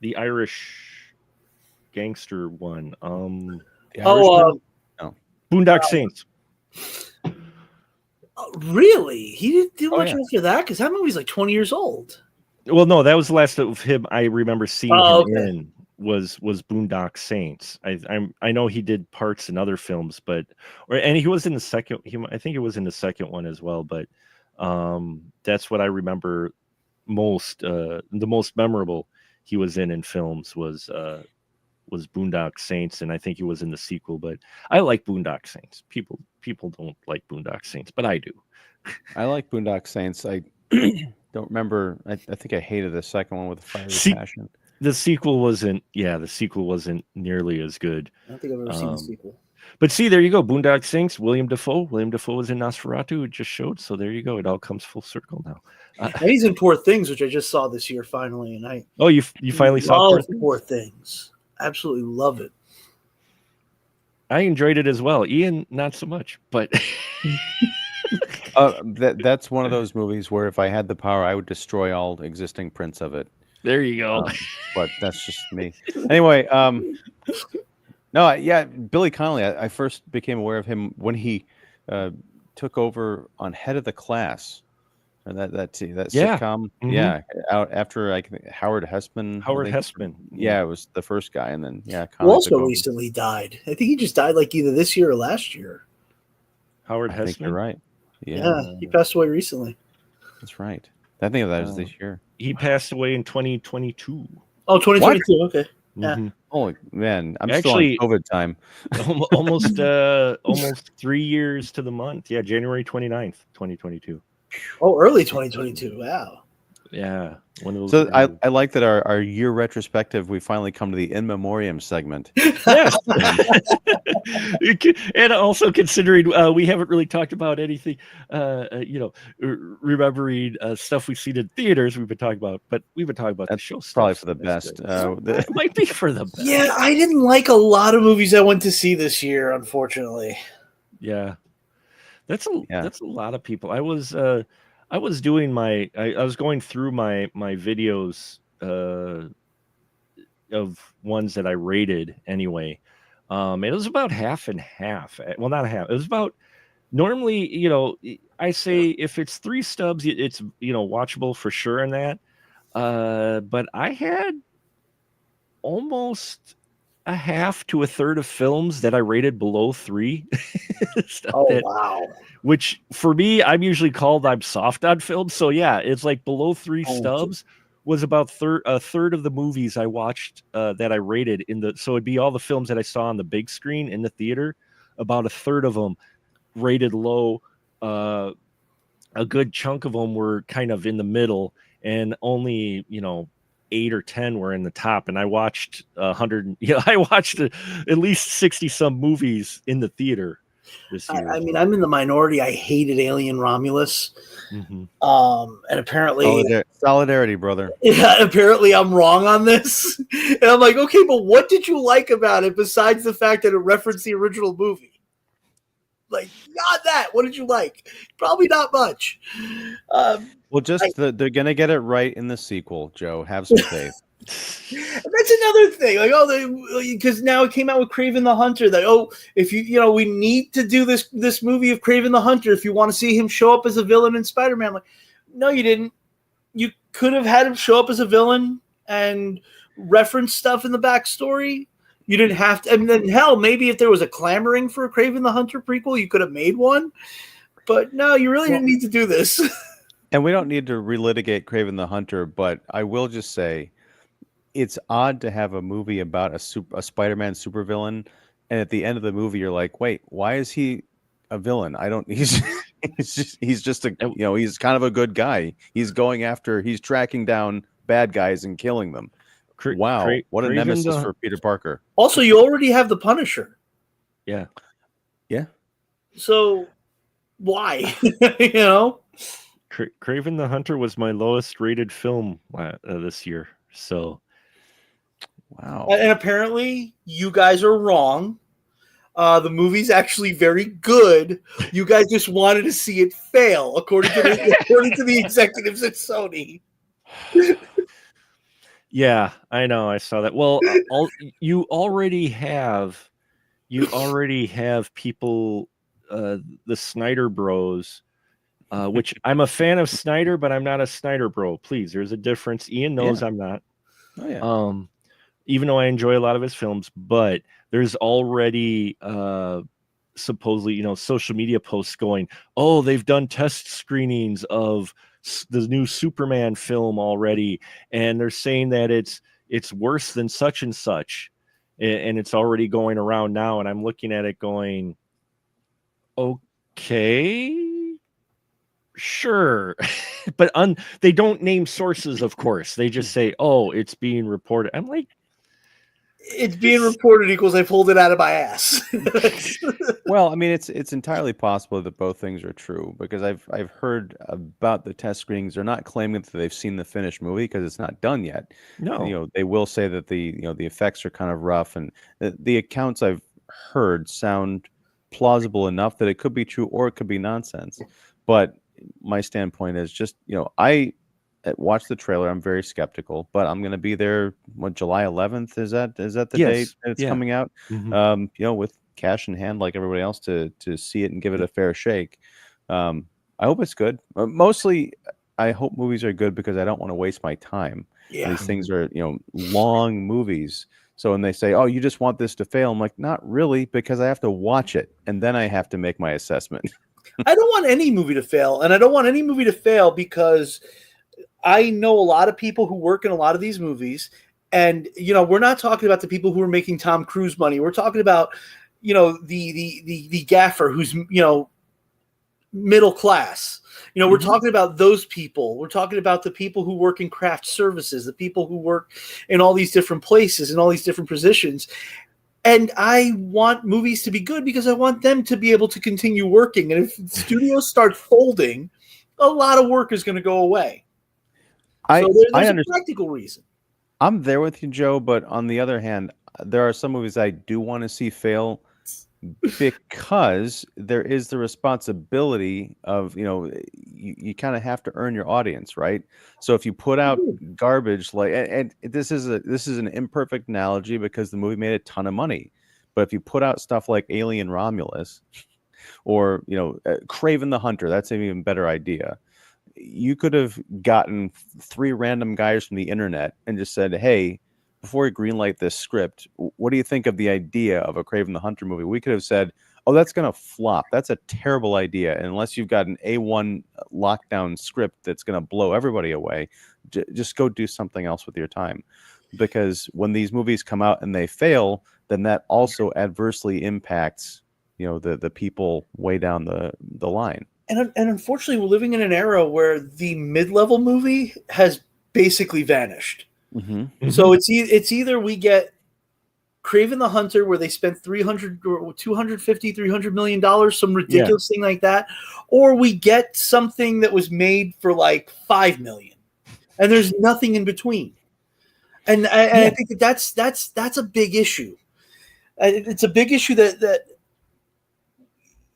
the Irish gangster one. The Oh, Irishman? Boondock Saints. really? He didn't do Oh, much yeah. after that because that movie's like 20 years old. Well, no, that was the last of him I remember seeing Oh, him okay. in was Boondock Saints. I know he did parts in other films, and he was in the second. I think he was in the second one as well. But that's what I remember most. The most memorable he was in films was Boondock Saints, and I think he was in the sequel. But I like Boondock Saints. People don't like Boondock Saints, but I do. I like Boondock Saints. I don't remember. I think I hated the second one with a fiery passion. The sequel wasn't. Yeah, the sequel wasn't nearly as good. I don't think I've ever seen the sequel. But see, there you go. Boondock Saints, William Dafoe. William Dafoe was in Nosferatu. It just showed. So there you go. It all comes full circle now. And he's in Poor Things, which I just saw this year finally, and I Oh, you finally saw love Poor Things? Poor Things. Absolutely love it. I enjoyed it as well. Ian, not so much, but That's one of those movies where if I had the power, I would destroy all existing prints of it. there you go. But that's just me. Anyway, yeah, Billy Connolly. I first became aware of him when he took over on Head of the Class, and that Yeah. sitcom. Mhm. Yeah, out after Howard Hessman. I Howard think. Hessman. Yeah, it was the first guy, and then Who Connolly took also over. recently died. I think he just died like either this year or last year. Howard I think you're Hessman. right. Yeah, he passed away recently. That's right. I think that was this year. He passed away in 2022. Oh, 2022. Okay. Yeah. Mhm. Holy man, I'm Actually- still on COVID time. Almost 3 years to the month. Yeah, January 29th, 2022. Oh, early 2022. Wow. Yeah, one of those. So early- I like that our year retrospective. We finally come to the in memoriam segment. Yes. And also considering we haven't really talked about anything, remembering stuff we've seen in theaters. We've been talking about the That's show stuff. Probably so for the that's best. good. It might be for the best. Yeah, I didn't like a lot of movies I went to see this year, unfortunately. Yeah. That's Yeah. a lot of people. I was doing I was going through my videos of ones that I rated anyway. It was about half and half. Well, not a half. It was about normally, I say if it's 3 stubs, it's watchable for sure in that. But I had almost a half to a third of films that I rated below 3. Wow. Which for me, I'm soft on films. So yeah, it's like below 3 stubs was about a third of the movies I watched that I rated so it'd be all the films that I saw on the big screen in the theater. About a third of them rated low. A good chunk of them were kind of in the middle, and only 8 or 10 were in the top. And I watched 100. I watched at least 60 some movies in the theater this year. I mean, I'm in the minority. I hated Alien Romulus. Mhm. And apparently, Solidarity, brother. yeah, apparently I'm wrong on this. And I'm like, okay, but what did you like about it besides the fact that it referenced the original movie? Like, not that. What did you like? Probably not much. Well, they're gonna get it right in the sequel, Joe. Have some faith. That's another thing. Like, because now it came out with Kraven the Hunter. That if we need to do this movie of Kraven the Hunter. If you want to see him show up as a villain in Spider-Man, like, no, you didn't. You could have had him show up as a villain and reference stuff in the backstory. You didn't have to. And then hell, maybe if there was a clamoring for a Kraven the Hunter prequel, you could have made one. But no, you really didn't need to do this. And we don't need to relitigate Kraven the Hunter, but I will just say, it's odd to have a movie about a Spider-Man supervillain, and at the end of the movie, you're like, wait, why is he a villain? He's he's just a he's kind of a good guy. He's tracking down bad guys and killing them. Wow, what a nemesis for Peter Parker. Also, you already have the Punisher. Yeah. So why? Kraven the Hunter was my lowest rated film this year. So, wow. And apparently, you guys are wrong. The movie's actually very good. You guys just wanted to see it fail, according to the executives at Sony. Yeah, I know. I saw that. Well, you already have people, the Snyder Bros, which I'm a fan of Snyder, but I'm not a Snyder Bro. Please, there's a difference. Ian knows I'm not. Oh yeah. Even though I enjoy a lot of his films, but there's already supposedly, social media posts going, oh, they've done test screenings of the new Superman film already, and they're saying that it's worse than such and such, and it's already going around now. And I'm looking at it going, okay, sure. But they don't name sources, of course. They just say, oh, it's being reported. I'm like, it's being reported equals I pulled it out of my ass. Well, I mean, it's entirely possible that both things are true, because I've heard about the test screenings. They're not claiming that they've seen the finished movie because it's not done yet. no. They will say that the effects are kind of rough, and the accounts I've heard sound plausible enough that it could be true or it could be nonsense. But my standpoint is just, I watched the trailer. I'm very skeptical, but I'm going to be there. July 11th? Is that the date that it's coming out? Mhm. With cash in hand, like everybody else, to see it and give it a fair shake. I hope it's good. Mostly, I hope movies are good because I don't want to waste my time. Yeah. These things are, long movies. So when they say, "Oh, you just want this to fail," I'm like, not really, because I have to watch it and then I have to make my assessment. I don't want any movie to fail, and I don't want any movie to fail because I know a lot of people who work in a lot of these movies, and we're not talking about the people who are making Tom Cruise money. We're talking about the gaffer who's middle class. We're talking about those people. We're talking about the people who work in craft services, the people who work in all these different places, in all these different positions. And I want movies to be good because I want them to be able to continue working. And if studios start folding, a lot of work is going to go away. So there's a practical reason. I'm there with you, Joe, but on the other hand, there are some movies I do want to see fail because there is the responsibility of, you kind of have to earn your audience, right? So if you put out garbage, and this is an imperfect analogy because the movie made a ton of money, but if you put out stuff like Alien Romulus or Kraven the Hunter, that's an even better idea. You could have gotten 3 random guys from the internet and just said, hey, before we greenlight this script, what do you think of the idea of a Kraven the Hunter movie? We could have said, oh, that's going to flop. That's a terrible idea. And unless you've got an A1 lockdown script that's going to blow everybody away, just go do something else with your time. Because when these movies come out and they fail, then that also adversely impacts, the people way down the line. And unfortunately, we're living in an era where the mid-level movie has basically vanished. Mm-hmm. So it's either we get Kraven the Hunter where they spent $250, $300 million, some ridiculous thing like that, or we get something that was made for like $5 million, and there's nothing in between. And I think that's a big issue. It's a big issue that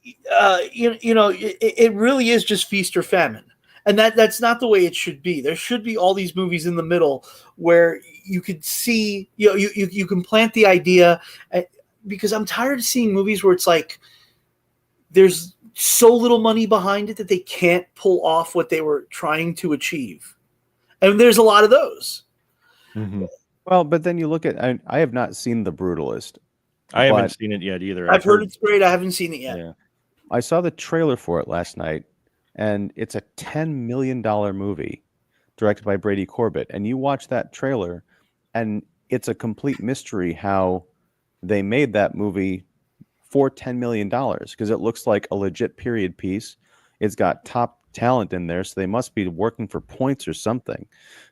it really is just feast or famine. And that's not the way it should be. There should be all these movies in the middle where you could see, you can plant the idea, because I'm tired of seeing movies where it's like there's so little money behind it that they can't pull off what they were trying to achieve. And there's a lot of those. Mm-hmm. Well, but then you look at, I have not seen The Brutalist. I haven't seen it yet either. I've heard it's great. I haven't seen it yet. Yeah. I saw the trailer for it last night, and it's a $10 million movie directed by Brady Corbett. And you watch that trailer, and it's a complete mystery how they made that movie for $10 million, because it looks like a legit period piece. It's got top talent in there, so they must be working for points or something.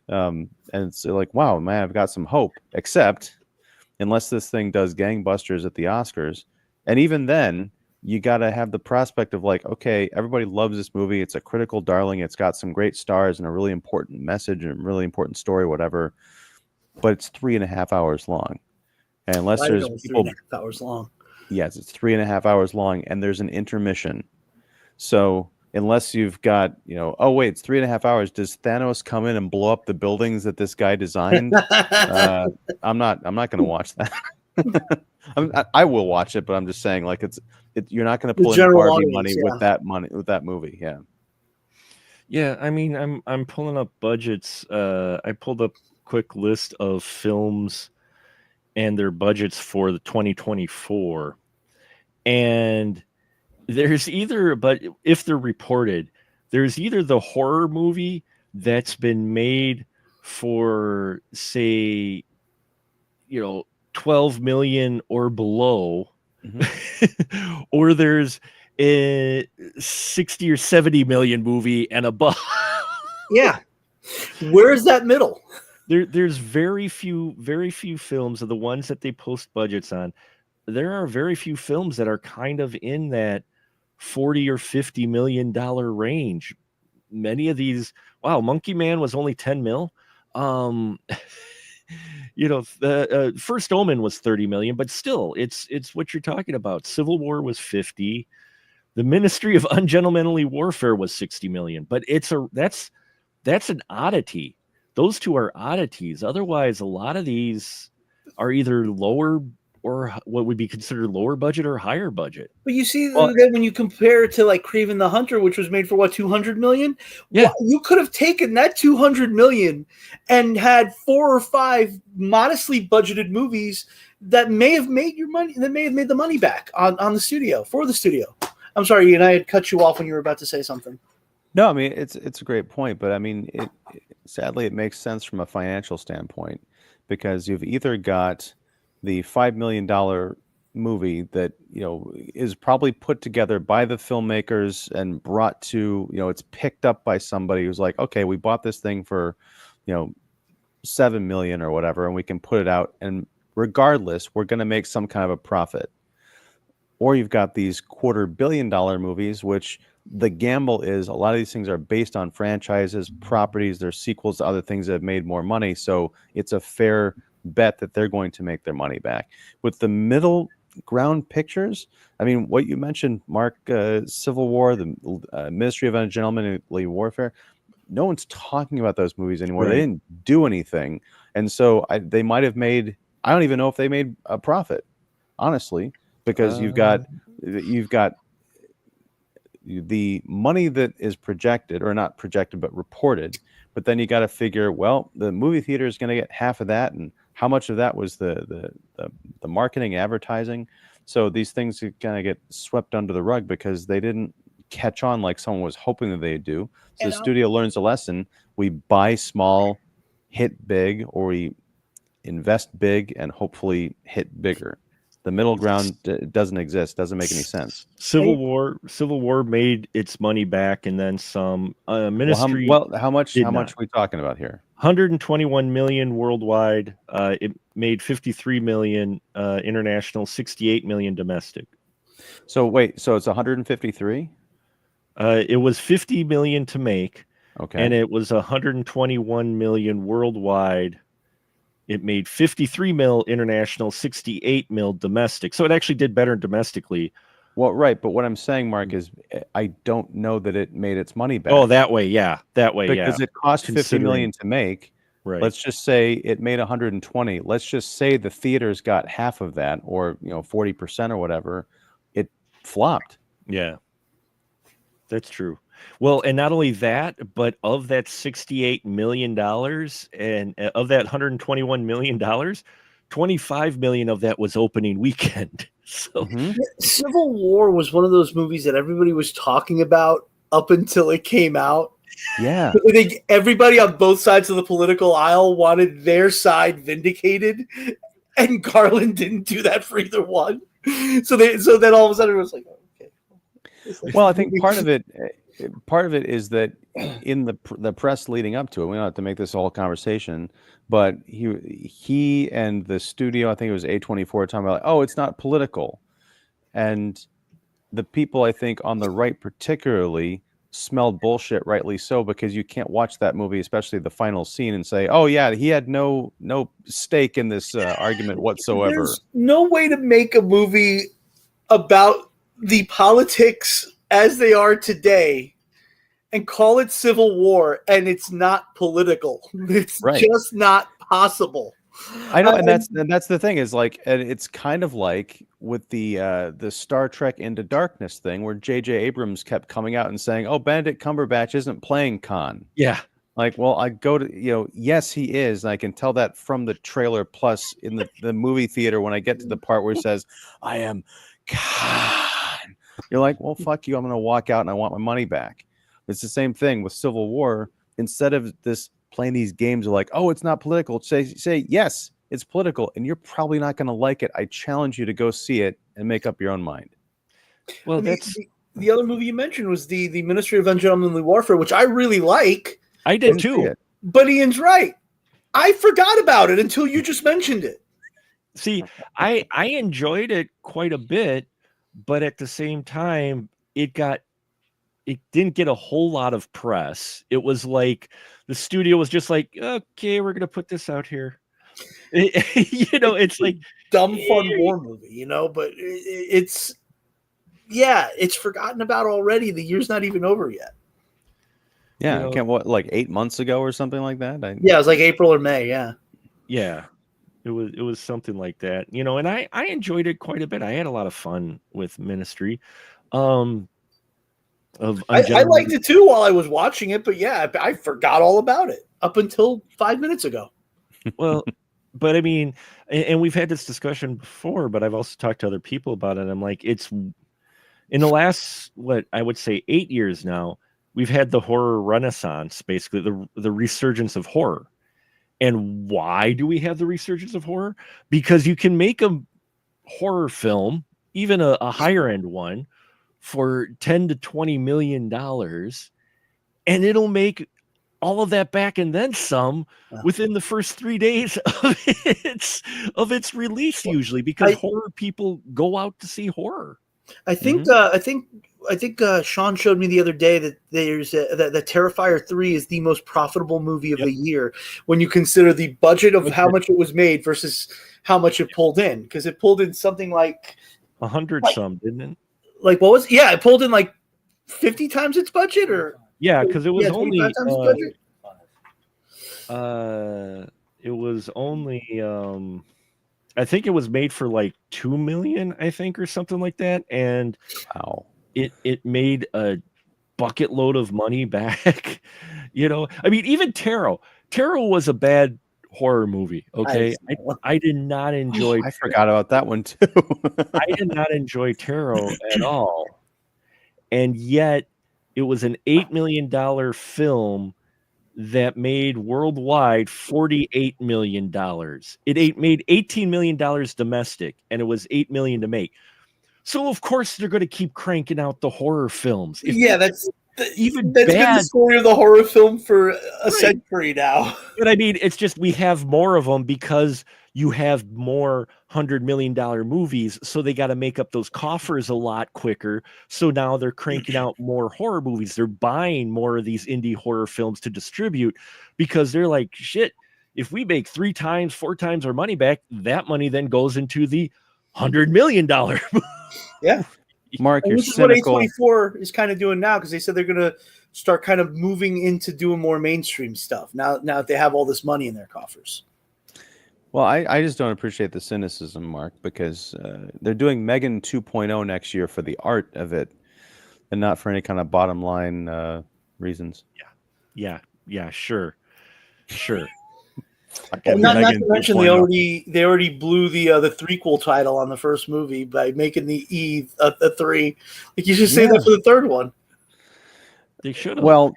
And it's like, wow, man, I've got some hope. Except, unless this thing does gangbusters at the Oscars, and even then, you got to have the prospect of like, okay, everybody loves this movie. It's a critical darling. It's got some great stars and a really important message and a really important story, whatever. But it's 3.5 hours long. And unless I didn't there's know it was people, 3.5 hours long. yes, it's 3.5 hours long, and there's an intermission. So unless you've got, oh wait, it's 3.5 hours. Does Thanos come in and blow up the buildings that this guy designed? I'm not going to watch that. I will watch it, but I'm just saying, like, you're not going to pull in general Barbie audience, money with that movie. Yeah. Yeah, I mean, I'm pulling up budgets. I pulled up a quick list of films and their budgets for the 2024, and there's either, but if they're reported, there's either the horror movie that's been made for, say, 12 million or below, or there's a 60 or 70 million movie and above. Yeah. Where's that middle? There's very few films of the ones that they post budgets on. There are very few films that are kind of in that 40 or 50 million dollar range. Many of these, wow, Monkey Man was only 10 mil. The First Omen was 30 million, but still, it's what you're talking about. Civil War was 50. The Ministry of Ungentlemanly Warfare was 60 million, but that's an oddity. Those two are oddities. Otherwise, a lot of these are either lower or what would be considered lower budget or higher budget. But you see that when you compare it to like Kraven the Hunter, which was made for what, 200 million? Yeah. You could have taken that 200 million and had 4 or 5 modestly budgeted movies that may have made your money, that may have made the money back on the studio, for the studio. I'm sorry, and I had cut you off when you were about to say something. No, I mean, it's a great point, but I mean, sadly, it makes sense from a financial standpoint, because you've either got the $5 million movie that, is probably put together by the filmmakers and brought to, it's picked up by somebody who's like, okay, we bought this thing for, 7 million or whatever, and we can put it out, and regardless, we're going to make some kind of a profit. Or you've got these $250 million movies, which the gamble is a lot of these things are based on franchises, properties, they're sequels to other things that have made more money. So it's a fair bet that they're going to make their money back. With the middle ground pictures, I mean, what you mentioned, Mark, Civil War, the Ministry of Ungentlemanly Warfare, no one's talking about those movies anymore. Right. They didn't do anything. And so they might have made, I don't even know if they made a profit, honestly, because you've got the money that is projected, or not projected, but reported. But then you got to figure, well, the movie theater is going to get half of that, and how much of that was the marketing, advertising. So these things kind of get swept under the rug because they didn't catch on like someone was hoping that they'd do. So the studio learns a lesson. We buy small, hit big, or we invest big and hopefully hit bigger. The middle ground doesn't exist. Doesn't make any sense. Civil War made its money back and then some. Ministry. How much are we talking about here? 121 million worldwide. It made 53 million international, 68 million domestic. So wait, so it's 153? It was 50 million to make. Okay. And it was 121 million worldwide. It made 53 mil international, 68 mil domestic. So it actually did better domestically. Well, right. But what I'm saying, Mark, is I don't know that it made its money back. Oh, that way. Yeah. That way. Because it cost 50 million to make. Right. Let's just say it made 120. Let's just say the theaters got half of that, or 40% or whatever. It flopped. Yeah. That's true. Well, and not only that, but of that $68 million and of that $121 million, 25 million of that was opening weekend. So Civil War was one of those movies that everybody was talking about up until it came out. Yeah. I think everybody on both sides of the political aisle wanted their side vindicated, and Garland didn't do that for either one. So then all of a sudden it was like, okay. Well, I think part of it, part of it is that in the press leading up to it, we don't have to make this whole conversation, but he and the studio, I think it was A24, talking about, oh, it's not political, and the people I think on the right particularly smelled bullshit, rightly so, because you can't watch that movie, especially the final scene, and say, oh yeah, he had no stake in this argument whatsoever. There's no way to make a movie about the politics as they are today and call it Civil War and it's not political. It's Right. just not possible. I know, and that's the thing is like, and it's kind of like with the Star Trek Into Darkness thing, where J.J. Abrams kept coming out and saying, "Oh, Benedict Cumberbatch isn't playing Khan." Yeah. Like, well, I go to yes, he is, and I can tell that from the trailer. Plus, in the movie theater, when I get to the part where it says, "I am Khan," you're like, "Well, fuck you! I'm going to walk out and I want my money back." It's the same thing with Civil War. Instead of this playing these games of like, oh, it's not political, say yes, it's political, and you're probably not going to like it. I challenge you to go see it and make up your own mind. Well, the other movie you mentioned was the Ministry of Ungentlemanly Warfare, which I really like. I did too. But Ian's right. I forgot about it until you just mentioned it. See, I enjoyed it quite a bit, but at the same time, it didn't get a whole lot of press. It was like the studio was just like, okay, we're gonna put this out here. It's like dumb fun war movie, but it's forgotten about already. The year's not even over yet. Yeah, I can't like 8 months ago or something like that. Yeah, it was like April or May. Yeah. It was something like that, and I enjoyed it quite a bit. I had a lot of fun with Ministry. I liked it too while I was watching it, but yeah, I forgot all about it up until 5 minutes ago. Well, but I mean, and we've had this discussion before, but I've also talked to other people about it. I'm like, it's in the last, what I would say 8 years now, we've had the horror renaissance, basically the resurgence of horror. And why do we have the resurgence of horror? Because you can make a horror film, even a higher end one, for $10 to $20 million, and it'll make all of that back and then some within the first 3 days of its release, usually, because horror people go out to see horror. I think Sean showed me the other day that there's that Terrifier 3 is the most profitable movie of the year when you consider the budget of how much it was made versus how much it pulled in, because it pulled in something like 100 some, didn't it? Like what was it pulled in like 50 times its budget, or because it was only times its budget? It was only I think it was made for like 2 million, I think, or something like that, and it made a bucket load of money back. I mean, even Tarot was a bad horror movie. Okay, I did not enjoy. I forgot about that one too. I did not enjoy Tarot at all, and yet it was an $8 million film that made worldwide $48 million. It made $18 million domestic, and it was $8 million to make. So of course they're going to keep cranking out the horror films. That's been the story of the horror film for a century now. But I mean, it's just we have more of them because you have more $100 million movies, so they got to make up those coffers a lot quicker. So now they're cranking out more horror movies. They're buying more of these indie horror films to distribute because they're like, shit, if we make 3 times, 4 times our money back, that money then goes into the $100 million. Yeah. Mark, you're this cynical. Is what A24 is kind of doing now, because they said they're going to start kind of moving into doing more mainstream stuff now that they have all this money in their coffers. Well, I just don't appreciate the cynicism, Mark, because they're doing Megan 2.0 next year for the art of it and not for any kind of bottom line reasons. Yeah, sure. And not to mention they already blew the threequel title on the first movie by making the E a 3. Like, you should say that for the third one. They should have. Well,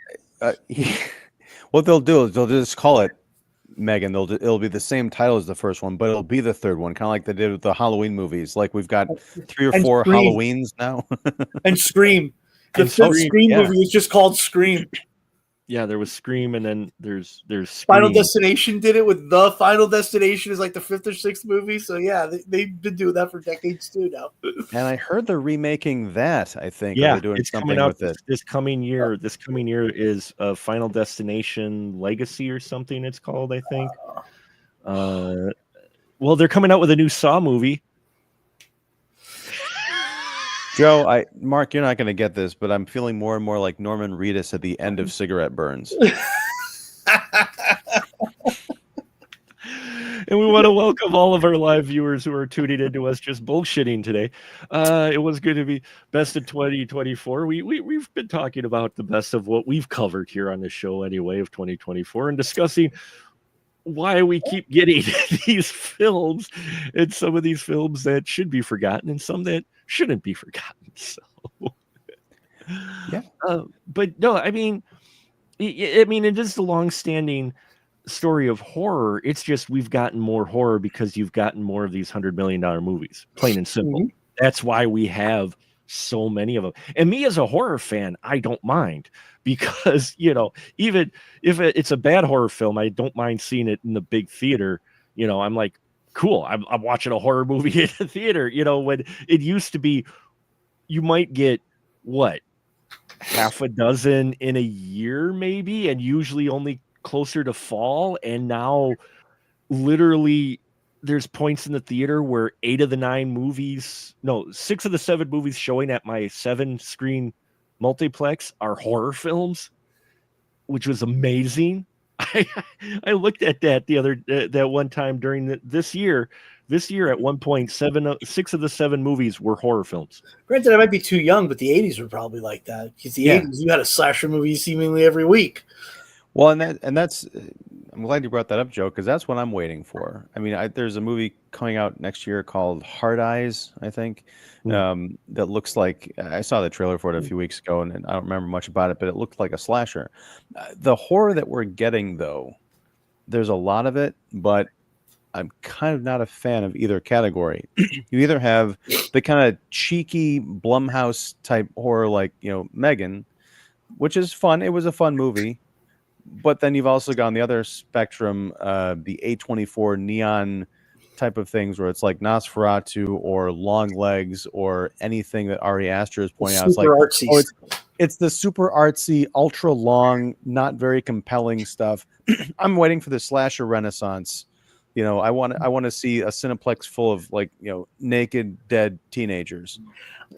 what they'll do is they'll just call it Megan. It'll be the same title as the first one, but it'll be the third one, kind of like they did with the Halloween movies. Like, we've got 3 or 4 Scream. Halloweens now. And Scream. The And fifth Scream, Scream yeah. movie was just called Scream. Yeah, there was Scream, and then there's Final Scream. Destination did it with the Final Destination is like the fifth or sixth movie. So yeah, they've been doing that for decades too now. And I heard they're remaking that. I think, or Yeah, they're doing it's coming something out with it. this coming year. This coming year is Final Destination Legacy or something. It's called, I think. Well, they're coming out with a new Saw movie. Joe, Mark, you're not going to get this, but I'm feeling more and more like Norman Reedus at the end of Cigarette Burns. And we want to welcome all of our live viewers who are tuning into us just bullshitting today. It was good to be best of 2024. We've been talking about the best of what we've covered here on the show anyway of 2024 and discussing why we keep getting these films and some of these films that should be forgotten and some that shouldn't be forgotten. So, yeah. But no, I mean, it is the long-standing story of horror. It's just we've gotten more horror because you've gotten more of these $100 million movies, plain and simple. Mhm. That's why we have so many of them. And me as a horror fan, I don't mind because, even if it's a bad horror film, I don't mind seeing it in the big theater. I'm like, cool, I'm watching a horror movie in the theater. When it used to be, you might get what, half a dozen in a year maybe, and usually only closer to fall. And now literally there's points in the theater where 6 of the 7 movies showing at my 7-screen multiplex are horror films, which was amazing. I looked at that that one time during this year. This year, at one point, 6 of the 7 movies were horror films. Granted, I might be too young, but the 80s were probably like that. Because the 80s, you had a slasher movie seemingly every week. Well, and that's I'm glad you brought that up, Joe, because that's what I'm waiting for. I mean, there's a movie coming out next year called Hard Eyes, I think, that looks like I saw the trailer for it a few weeks ago, and I don't remember much about it, but it looked like a slasher. The horror that we're getting, though, there's a lot of it, but I'm kind of not a fan of either category. You either have the kind of cheeky Blumhouse type horror like, Megan, which is fun. It was a fun movie. But then you've also gone the other spectrum, the A24 neon type of things where it's like Nosferatu or Long Legs or anything that Ari Aster is pointing out. It's like, artsy. It's the super artsy, ultra long, not very compelling stuff. I'm waiting for the slasher renaissance. I want to see a Cineplex full of naked, dead teenagers.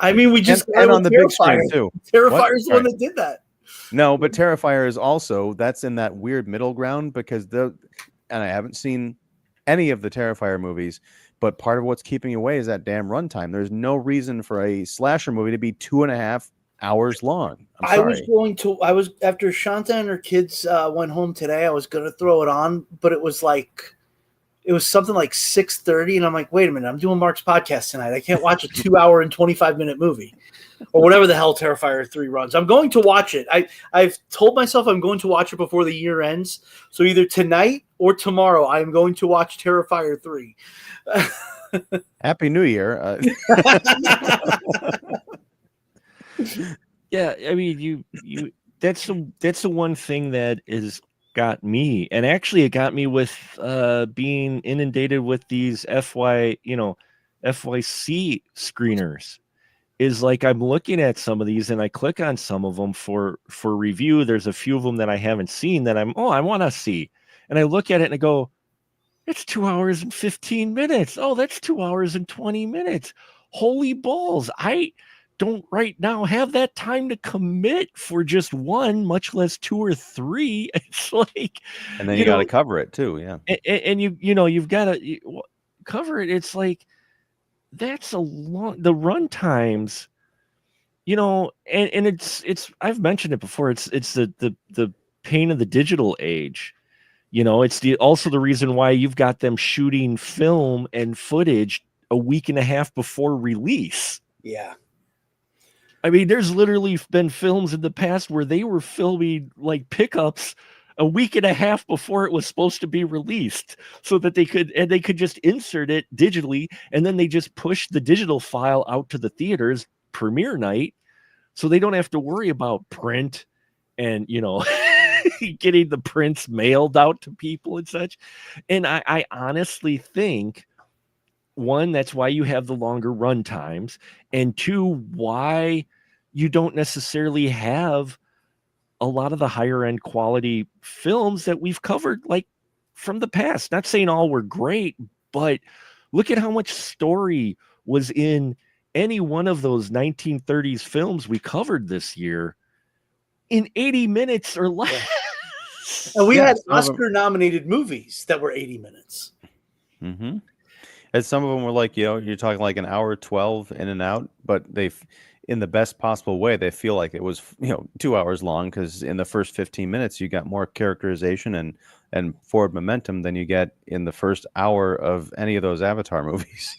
I mean, we just and on the big screen too. Terrifier's the one that did that. No, but Terrifier is also, that's in that weird middle ground because and I haven't seen any of the Terrifier movies, but part of what's keeping away is that damn runtime. There's no reason for a slasher movie to be 2.5 hours long. I was after Shanta and her kids went home today, I was going to throw it on, but it was something like 6:30, and I'm like, wait a minute, I'm doing Mark's podcast tonight. I can't watch a 2-hour and 25-minute movie. Or whatever the hell Terrifier 3 runs. I'm going to watch it. I've told myself I'm going to watch it before the year ends. So either tonight or tomorrow, I'm going to watch Terrifier 3. Happy New Year. Yeah, I mean, you that's the one thing that is got me, and actually it got me with being inundated with these FYC screeners. Is like I'm looking at some of these and I click on some of them for review. There's a few of them that I haven't seen that I want to see. And I look at it and I go, it's 2 hours and 15 minutes. Oh, that's 2 hours and 20 minutes. Holy balls. I don't right now have that time to commit for just one, much less 2 or 3. It's like, and then you got to cover it too. Yeah. And you've got to cover it. It's like, that's a long, the run times, and it's I've mentioned it before. It's the pain of the digital age. It's also the reason why you've got them shooting film and footage a week and a half before release. Yeah. I mean, there's literally been films in the past where they were filming like pickups a week and a half before it was supposed to be released so that they could just insert it digitally. And then they just push the digital file out to the theaters premiere night so they don't have to worry about print and, getting the prints mailed out to people and such. And I honestly think, one, that's why you have the longer run times, and two, why you don't necessarily have a lot of the higher end quality films that we've covered, like from the past. Not saying all were great, but look at how much story was in any one of those 1930s films we covered this year in 80 minutes or less. And we had some of 'em- Oscar-nominated movies that were 80 minutes. Mm-hmm. And some of them were like, you're talking like an hour 12 in and out, but in the best possible way, they feel like it was, 2 hours long, because in the first 15 minutes, you got more characterization and forward momentum than you get in the first hour of any of those Avatar movies.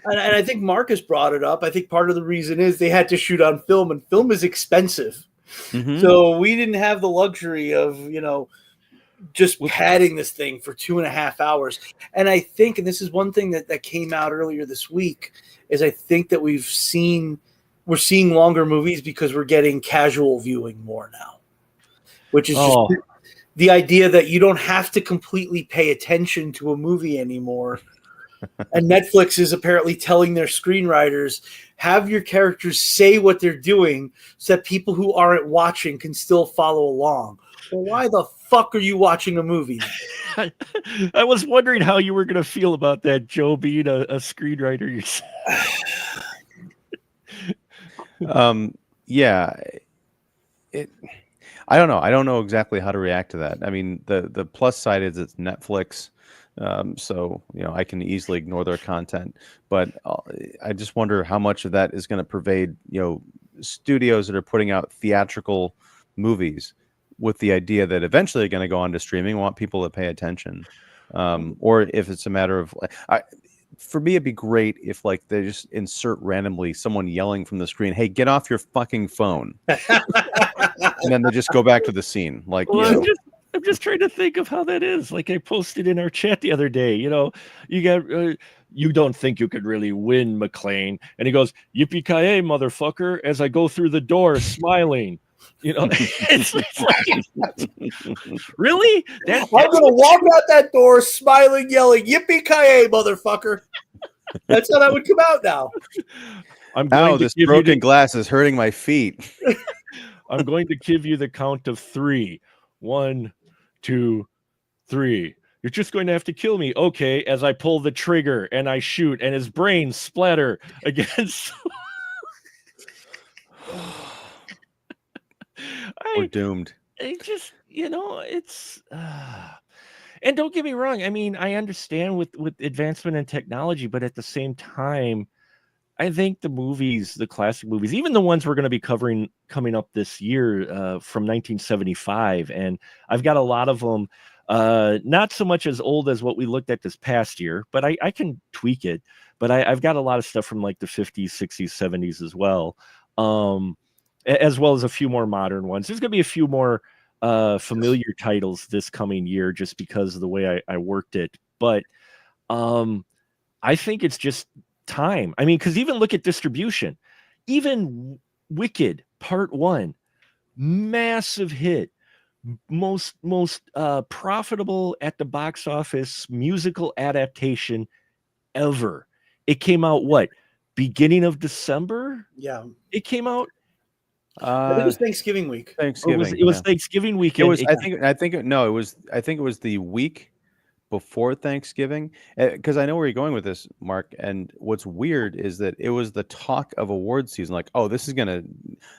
And I think Marcus brought it up. I think part of the reason is they had to shoot on film, and film is expensive. Mhm. So we didn't have the luxury of, just padding this thing for 2.5 hours. And I think, and this is one thing that came out earlier this week, is I think that we're seeing longer movies because we're getting casual viewing more now, which is just the idea that you don't have to completely pay attention to a movie anymore. And Netflix is apparently telling their screenwriters, have your characters say what they're doing so that people who aren't watching can still follow along. Well, why the fuck are you watching a movie? I was wondering how you were going to feel about that, Joe, being a screenwriter yourself. Yeah. I don't know. I don't know exactly how to react to that. I mean, the plus side is it's Netflix. So, I can easily ignore their content, but I just wonder how much of that is going to pervade, studios that are putting out theatrical movies with the idea that eventually they're going to go on to streaming, want people to pay attention. Or if it's a matter of, for me, it'd be great if they just insert randomly someone yelling from the screen, "Hey, get off your fucking phone." And then they just go back to the scene. I'm just trying to think of how that is. Like I posted in our chat the other day, you got, you don't think you could really win, McLean. And he goes, "Yippee-ki-yay, motherfucker," as I go through the door smiling. It's like, really? I'm going to walk out that door smiling, yelling, "Yippee-ki-yay, motherfucker." That's how that would come out now. This broken glass is hurting my feet. I'm going to give you the count of 3. 1, 2, 3. You're just going to have to kill me. Okay, as I pull the trigger and I shoot and his brains splatter against. We're doomed. It just, it's. And don't get me wrong. I mean, I understand with advancement in technology, but at the same time, I think the classic movies, even the ones we're going to be covering coming up this year from 1975, and I've got a lot of them, not so much as old as what we looked at this past year, but I can tweak it. But I've got a lot of stuff from like the 50s, 60s, 70s as well, as well as a few more modern ones. There's going to be a few more familiar titles this coming year just because of the way I worked it. But I think it's just time. I mean, because even look at distribution. Even Wicked Part 1, massive hit, most profitable at the box office musical adaptation ever. It came out beginning of December? Yeah, it came out. I think it was Thanksgiving week. It was Thanksgiving weekend. It was. I think it was the week before Thanksgiving, because I know where you're going with this, Mark. And what's weird is that it was the talk of award season. Like, oh, this is gonna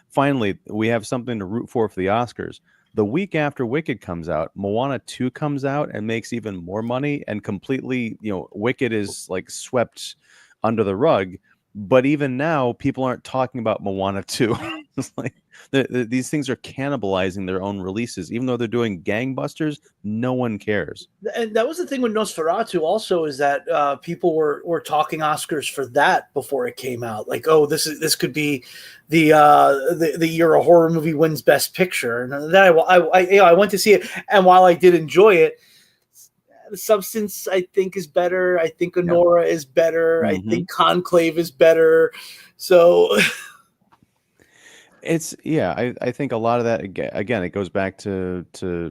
finally we have something to root for the Oscars. The week after Wicked comes out, Moana 2 comes out and makes even more money, and completely, Wicked is like swept under the rug. But even now, people aren't talking about Moana 2. It's like these things are cannibalizing their own releases. Even though they're doing gangbusters, no one cares. And that was the thing with Nosferatu also, is that people were talking Oscars for that before it came out. Like, oh, this could be the year a horror movie wins Best Picture. And then I went to see it, and while I did enjoy it, the Substance, I think, is better. I think Anora is better. I think Conclave is better. So It's yeah, I think a lot of that again, it goes back to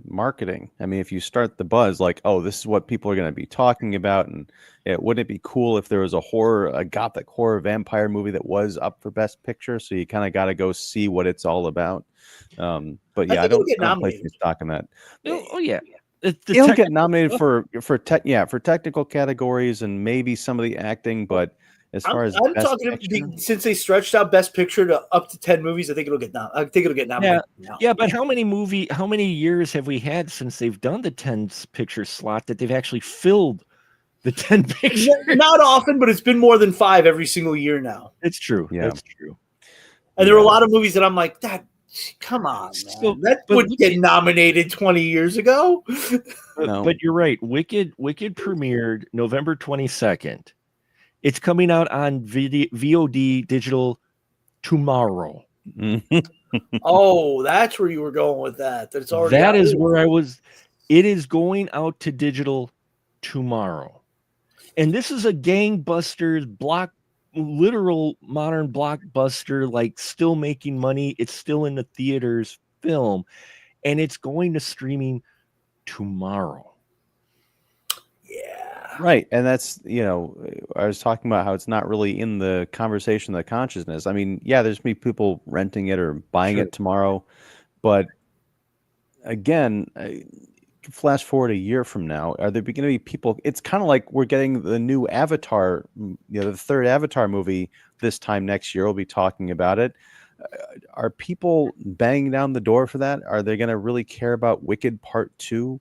marketing. I mean, if you start the buzz like, oh, this is what people are going to be talking about, and wouldn't it be cool if there was a gothic horror vampire movie that was up for Best Picture? So you kind of got to go see what it's all about. But I yeah, think it'll get I don't place nominated. any stock in that. Oh yeah, It'll get nominated for technical categories and maybe some of the acting, but as far as I'm Best talking Picture, since they stretched out Best Picture to up to 10 movies. I think it'll get nominated. now. Yeah, but how many years have we had since they've done the 10 picture slot that they've actually filled the 10 pictures? Not often, but it's been more than 5 every single year now. It's true. Yeah. That's true. And there are a lot of movies that I'm like, come on, man. That would get nominated 20 years ago. But you're right. Wicked premiered November 22nd. It's coming out on VOD digital tomorrow. Oh, that's where you were going with that. That's already That is where I was. It is going out to digital tomorrow. And this is a gangbusters literal modern blockbuster, like still making money. It's still in the theaters film, and it's going to streaming tomorrow. Yeah. Right. And that's, I was talking about how it's not really in the conversation, the consciousness. I mean, yeah, there's me people renting it or buying it tomorrow. But again, flash forward a year from now, are there going to be people? It's kind of like we're getting the new Avatar, the third Avatar movie this time next year. We'll be talking about it. Are people banging down the door for that? Are they going to really care about Wicked Part 2?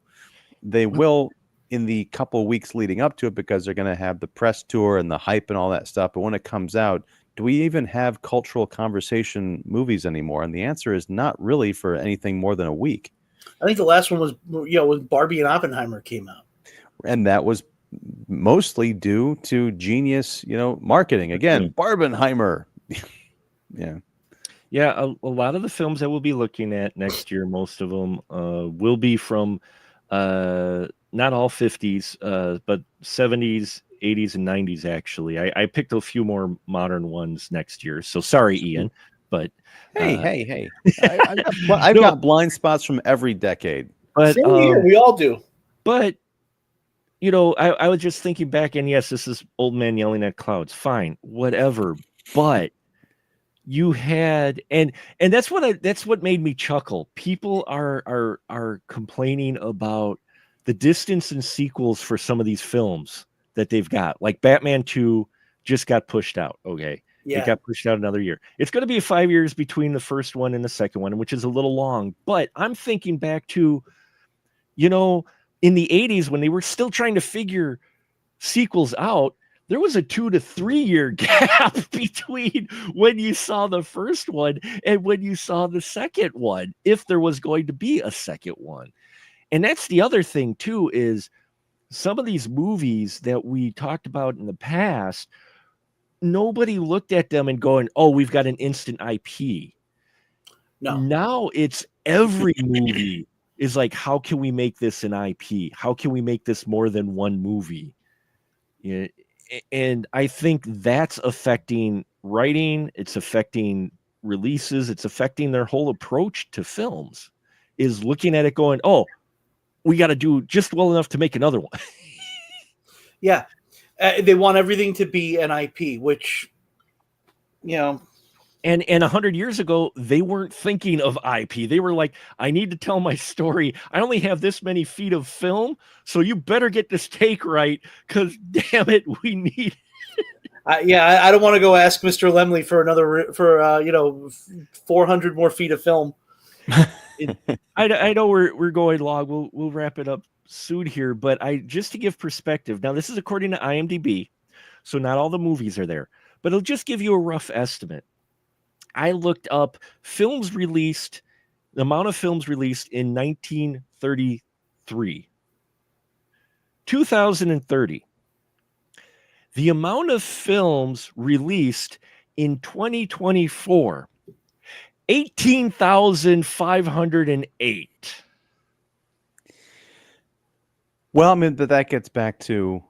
They will in the couple of weeks leading up to it because they're going to have the press tour and the hype and all that stuff. But when it comes out, do we even have cultural conversation movies anymore? And the answer is not really for anything more than a week. I think the last one was, when Barbie and Oppenheimer came out. And that was mostly due to genius, marketing. Again, Barbenheimer. Yeah. Yeah, a lot of the films that we'll be looking at next year, most of them will be from not all 50s, but 70s, 80s, and 90s, actually. I picked a few more modern ones next year. So sorry, Ian, but... Hey. I've got blind spots from every decade. But Same here, we all do. But, I was just thinking back, and yes, this is old man yelling at clouds. Fine, whatever. But you had, and that's what made me chuckle. People are complaining about the distance in sequels for some of these films that they've got. Like Batman 2 just got pushed out. Okay. Yeah. It got pushed out another year. It's going to be 5 years between the first one and the second one, which is a little long. But I'm thinking back to, in the 80s when they were still trying to figure sequels out, there was a 2 to 3 year gap between when you saw the first one and when you saw the second one, if there was going to be a second one. And that's the other thing, too, is some of these movies that we talked about in the past, nobody looked at them and going, oh, we've got an instant IP. No. Now it's every movie is like, how can we make this an IP? How can we make this more than one movie? Yeah. And I think that's affecting writing. It's affecting releases. It's affecting their whole approach to films, is looking at it going, oh, we got to do just well enough to make another one. Yeah. They want everything to be an IP, which, And 100 years ago, they weren't thinking of IP. They were like, I need to tell my story. I only have this many feet of film, so you better get this take right, because damn it, we need. I don't want to go ask Mr. Lemley for 400 more feet of film. I know we're going long. We'll wrap it up soon here, but just to give perspective. Now, this is according to IMDb, so not all the movies are there, but it'll just give you a rough estimate. I looked up the amount of films released in 1933. 2030. The amount of films released in 2024, 18,508. Well, I mean, but that gets back to,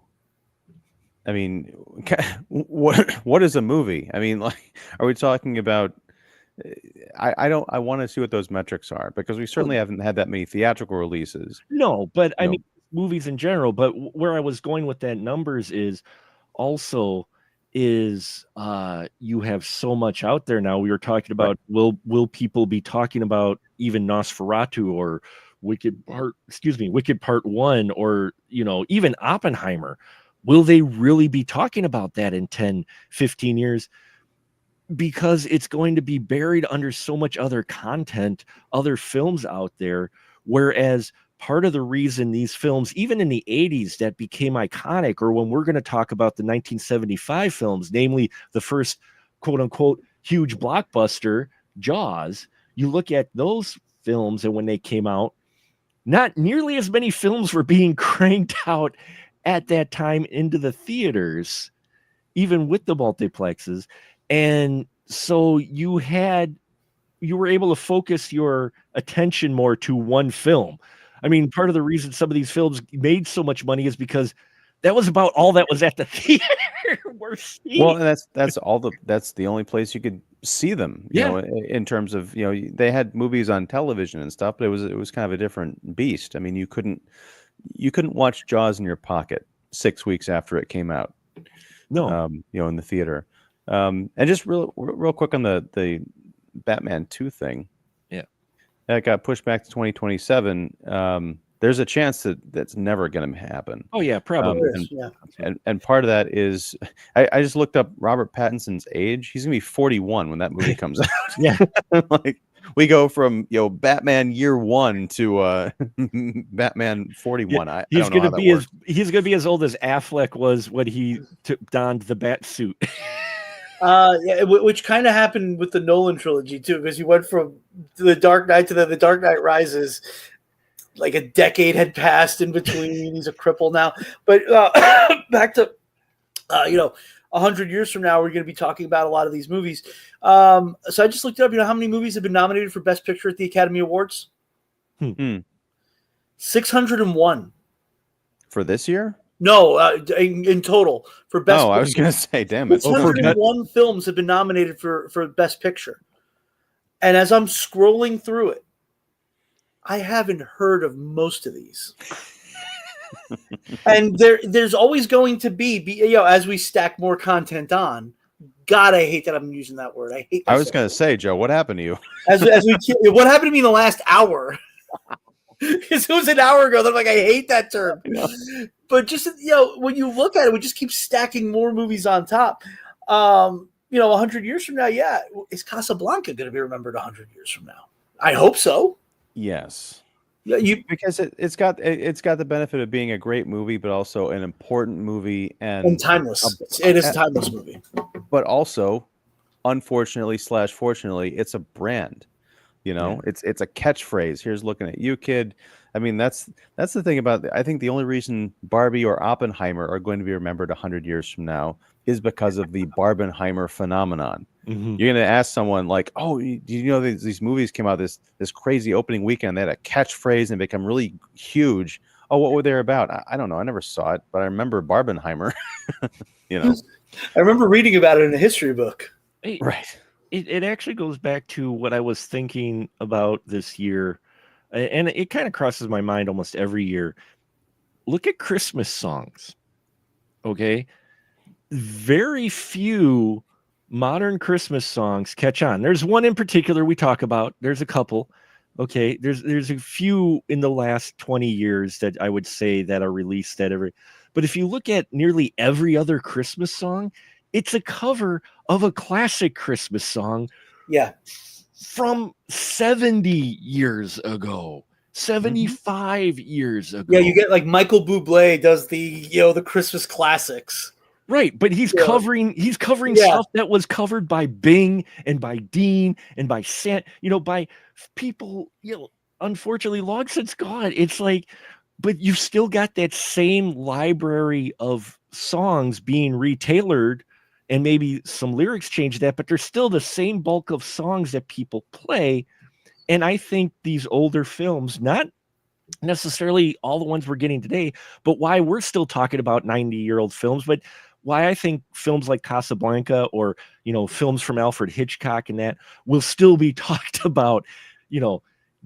I mean, what is a movie? I mean, like, are we talking about I want to see what those metrics are, because we certainly haven't had that many theatrical releases. No, but I No. mean movies in general. But where I was going with that numbers is also you have so much out there now. We were talking about will people be talking about even Nosferatu or Wicked Part 1, or even Oppenheimer? Will they really be talking about that in 10, 15 years? Because it's going to be buried under so much other content, other films out there. Whereas part of the reason these films, even in the 80s, that became iconic, or when we're going to talk about the 1975 films, namely the first quote unquote huge blockbuster, Jaws, you look at those films, and when they came out, not nearly as many films were being cranked out at that time into the theaters, even with the multiplexes. And so you were able to focus your attention more to one film. I mean, part of the reason some of these films made so much money is because that was about all that was at the theater. Well, and that's the only place you could see them, in terms of, they had movies on television and stuff, but it was kind of a different beast. I mean, you couldn't watch Jaws in your pocket 6 weeks after it came out. No. In the theater. And just real quick on the Batman 2 thing. Yeah. That got pushed back to 2027. There's a chance that's never going to happen. Oh yeah, probably. And part of that is, I just looked up Robert Pattinson's age. He's gonna be 41 when that movie comes out. Yeah. Like, we go from Batman year 1 to Batman 41. He's gonna be as old as Affleck was when he donned the bat suit. Which kind of happened with the Nolan trilogy too, because he went from The Dark Knight to the Dark Knight Rises. Like a decade had passed in between. He's a cripple now. But back to 100 years from now, we're going to be talking about a lot of these movies. So I just looked up. How many movies have been nominated for Best Picture at the Academy Awards? 601 for this year. No, in total for Best. Oh, I was going to say, damn it! 601 films have been nominated for Best Picture, and as I'm scrolling through it, I haven't heard of most of these. And there's always going to be as we stack more content on. God, I hate that I'm using that word. I hate. I was going to say, Joe, what happened to you? What happened to me in the last hour? Because it was an hour ago. They're like, I hate that term. But just when you look at it, we just keep stacking more movies on top. 100 years from now, is Casablanca going to be remembered 100 years from now? I hope so. Yes. Yeah, because it's got the benefit of being a great movie, but also an important movie and timeless. It is a timeless movie. But also, unfortunately / fortunately, it's a brand. It's a catchphrase. Here's looking at you, kid. I mean, that's the thing about I think the only reason Barbie or Oppenheimer are going to be remembered 100 years from now is because of the Barbenheimer phenomenon. Mm-hmm. You're going to ask someone like, "Oh, do you know these movies came out this crazy opening weekend? They had a catchphrase and become really huge. Oh, what were they about? I don't know. I never saw it, but I remember Barbenheimer." I remember reading about it in a history book. Right. It actually goes back to what I was thinking about this year, and it kind of crosses my mind almost every year. Look at Christmas songs. Okay, very few modern Christmas songs catch on. There's one in particular we talk about. There's a couple. Okay, there's a few in the last 20 years that I would say that are released but if you look at nearly every other Christmas song, it's a cover of a classic Christmas song. Yeah. From 70 years ago, 75 years ago. Yeah, you get like Michael Bublé does the Christmas classics. Right, but he's covering stuff that was covered by Bing and by Dean and by by people, unfortunately long since gone. It's like, but you've still got that same library of songs being retailored, and maybe some lyrics change that, but there's still the same bulk of songs that people play. And I think these older films, not necessarily all the ones we're getting today, but why we're still talking about 90-year-old films, but why I think films like Casablanca or, films from Alfred Hitchcock and that will still be talked about,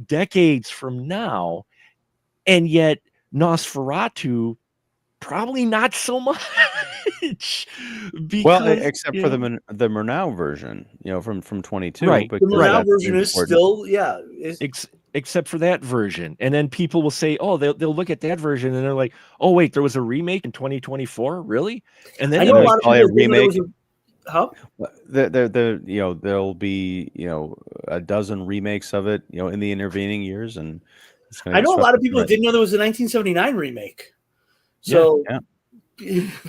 decades from now. And yet Nosferatu, probably not so much. Well, Because, except for the Murnau version, from 22. Right. The because Murnau that's version is important. still, except for that version. And then people will say, oh, they'll look at that version and they're like, oh, wait, there was a remake in 2024, really? And then I know a lot of probably people a think there remake. was huh? There'll be a dozen remakes of it in the intervening years, and it's going to. I know a lot of people that didn't know there was a 1979 remake. So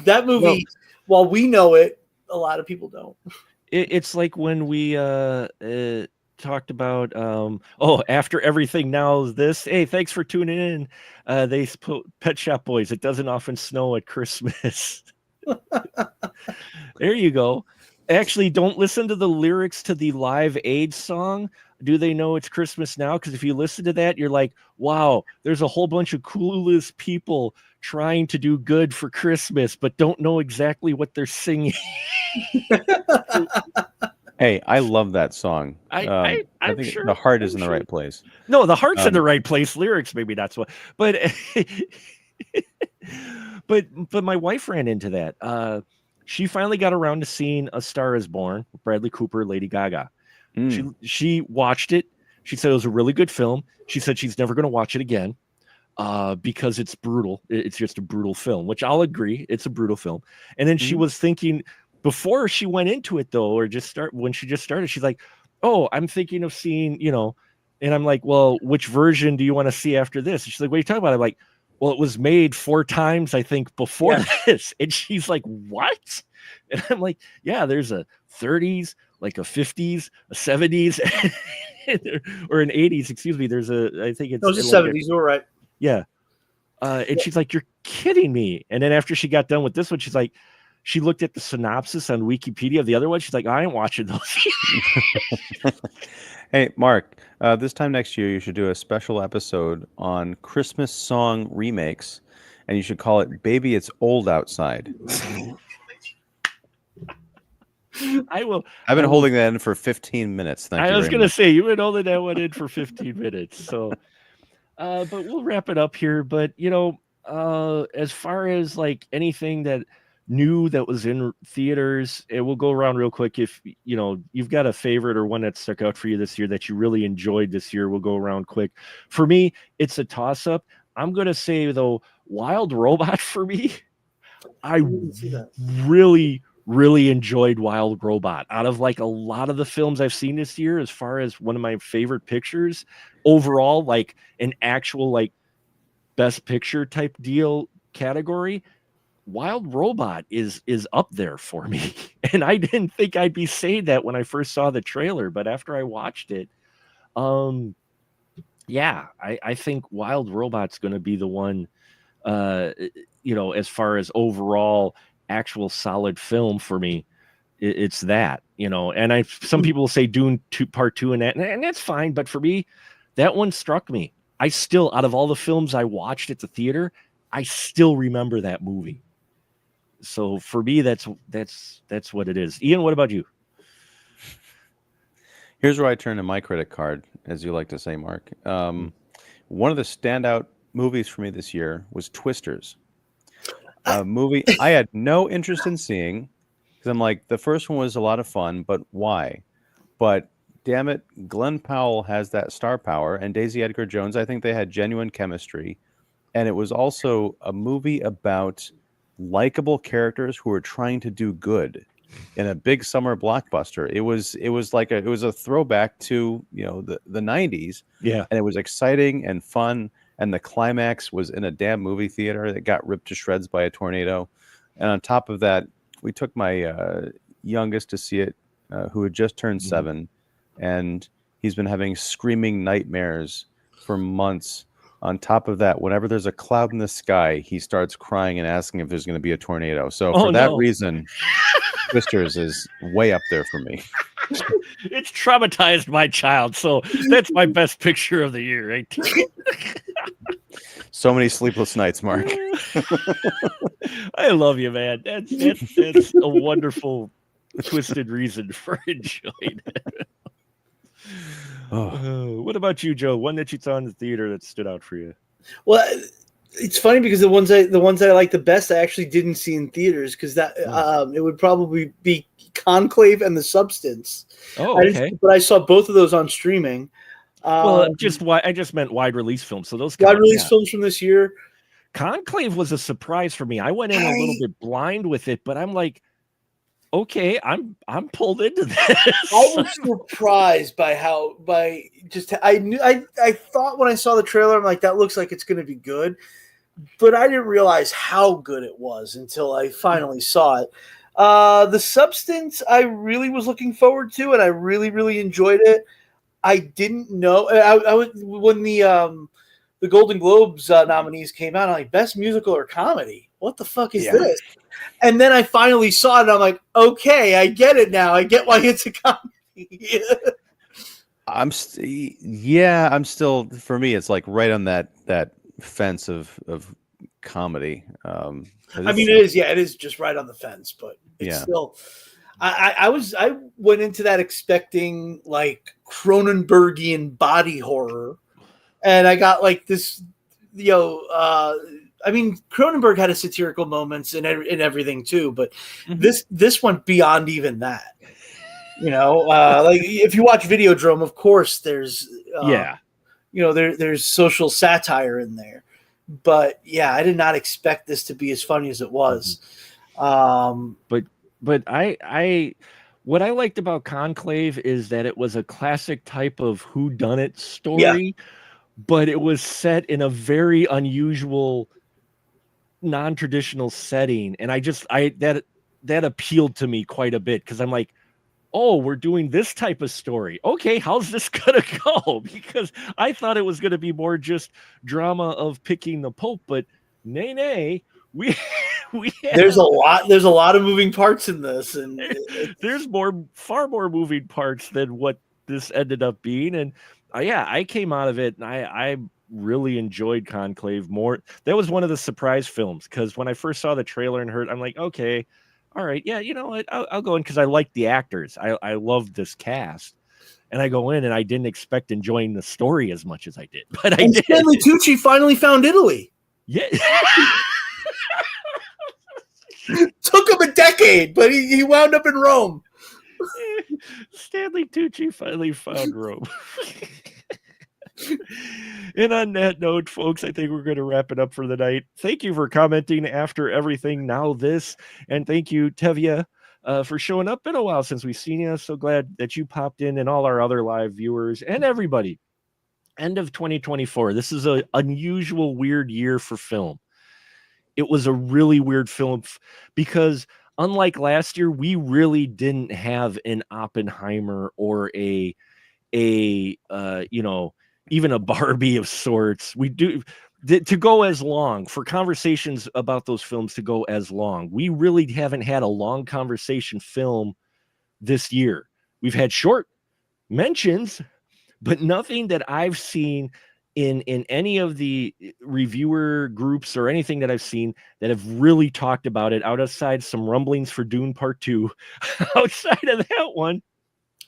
that movie, while we know it, a lot of people don't. It's like when we talked about after everything now is this. Hey, thanks for tuning in. They put Pet Shop Boys. It doesn't often snow at Christmas. There you go. Actually, don't listen to the lyrics to the Live Aid song. Do they know it's Christmas now? Because if you listen to that, you're like, wow, there's a whole bunch of clueless people trying to do good for Christmas, but don't know exactly what they're singing. Hey, I love that song. I'm think sure the heart is in the right place. No, the heart's in the right place. Lyrics, maybe that's what. But but my wife ran into that. She finally got around to seeing A Star Is Born, Bradley Cooper, Lady Gaga. She watched it. She said it was a really good film. She said she's never going to watch it again because it's brutal. It's just a brutal film, which I'll agree. It's a brutal film. And then she was thinking, before she went into it though, or when she just started, she's like, oh, I'm thinking of seeing, and I'm like, well, which version do you want to see after this? And she's like, what are you talking about? I'm like, well, it was made 4 times, I think, before this. And she's like, what? And I'm like, yeah, there's a 30s, like a 50s, a 70s, or an 80s, excuse me. There's I think it's... No, it's the 70s, you're right. Yeah. And she's like, you're kidding me. And then after she got done with this one, she's like, she looked at the synopsis on Wikipedia of the other one. She's like, I ain't watching those. Hey, Mark, this time next year, you should do a special episode on Christmas song remakes, and you should call it Baby It's Old Outside. I will. I've been holding that in for 15 minutes. Thank you. I was going to say, you've been holding that one in for 15 minutes. So, but we'll wrap it up here. But, as far as like anything that new that was in theaters, it will go around real quick. If you've got a favorite or one that stuck out for you this year that you really enjoyed this year, we'll go around quick. For me, it's a toss-up. I'm gonna say though, Wild Robot for me. I really enjoyed Wild Robot. Out of like a lot of the films I've seen this year, as far as one of my favorite pictures overall, like an actual like best picture type deal category, Wild Robot is up there for me. And I didn't think I'd be saying that when I first saw the trailer, but after I watched it, I think Wild Robot's going to be the one, as far as overall actual solid film for me. It's that, and some people will say Dune 2 Part 2 and that's fine. But for me, that one struck me. I still, out of all the films I watched at the theater, I still remember that movie. So for me, that's what it is. Ian, what about you? Here's where I turn to my credit card, as you like to say, Mark. One of the standout movies for me this year was Twisters, a movie I had no interest in seeing because I'm like, the first one was a lot of fun, but why? But damn it, Glenn Powell has that star power, and Daisy Edgar Jones, I think they had genuine chemistry. And it was also a movie about likable characters who were trying to do good in a big summer blockbuster. It was a throwback to the 90s. Yeah. And it was exciting and fun. And the climax was in a damn movie theater that got ripped to shreds by a tornado. And on top of that, we took my youngest to see it, who had just turned 7, and he's been having screaming nightmares for months. On top of that, whenever there's a cloud in the sky, he starts crying and asking if there's going to be a tornado. So for that reason, Twisters is way up there for me. It's traumatized my child, so that's my best picture of the year, right? So many sleepless nights, Mark. I love you, man. That's a wonderful twisted reason for enjoying it. What about you, Joe? One that you saw in the theater that stood out for you? Well, it's funny because the ones I like the best I actually didn't see in theaters because that it would probably be Conclave and The Substance. Oh, okay. But I saw both of those on streaming. Well, I just meant wide release films. So those wide release films from this year. Conclave was a surprise for me. I went in a little bit blind with it, but I'm like, okay, I'm pulled into this. I was surprised by I thought when I saw the trailer, I'm like, that looks like it's going to be good, but I didn't realize how good it was until I finally saw it. The Substance I really was looking forward to, and I really, really enjoyed it. I didn't know I was when the Golden Globes nominees came out. I'm like, best musical or comedy? What the fuck is this? And then I finally saw it, and I'm like, okay, I get it now. I get why it's a comedy. I'm still, for me, it's like right on that fence of comedy. I mean, it is just right on the fence, but it's still. I went into that expecting like Cronenbergian body horror, and I got like this, I mean, Cronenberg had his satirical moments and everything too, but this went beyond even that. Like if you watch Videodrome, of course, there's there's social satire in there, but yeah, I did not expect this to be as funny as it was. But I what I liked about Conclave is that it was a classic type of whodunit story, but it was set in a very unusual, non-traditional setting, and that appealed to me quite a bit because I'm like, oh, we're doing this type of story. Okay, how's this gonna go? Because I thought it was gonna be more just drama of picking the Pope, but nay, there's a lot of moving parts in this, and there's far more moving parts than what this ended up being. And I came out of it and I really enjoyed Conclave more. That was one of the surprise films because when I first saw the trailer and heard, I'm like, okay, all right, yeah, you know what, I'll go in because I like the actors. I love this cast. And I go in and I didn't expect enjoying the story as much as I did. But I did. Stanley Tucci finally found Italy. Yeah. Took him a decade, but he wound up in Rome. Stanley Tucci finally found Rome. And on that note, folks, I think we're going to wrap it up for the night. Thank you for commenting after everything now this. And thank you, Tevye, for showing up. Been a while since we've seen you. So glad that you popped in and all our other live viewers and everybody. End of 2024. This is an unusual, weird year for film. It was a really weird film because unlike last year, we really didn't have an Oppenheimer or even a Barbie of sorts. We do to go as long for conversations about those films to go as long. We really haven't had a long conversation film this year. We've had short mentions, but nothing that I've seen in any of the reviewer groups or anything that I've seen that have really talked about it outside some rumblings for Dune Part 2. Outside of that one.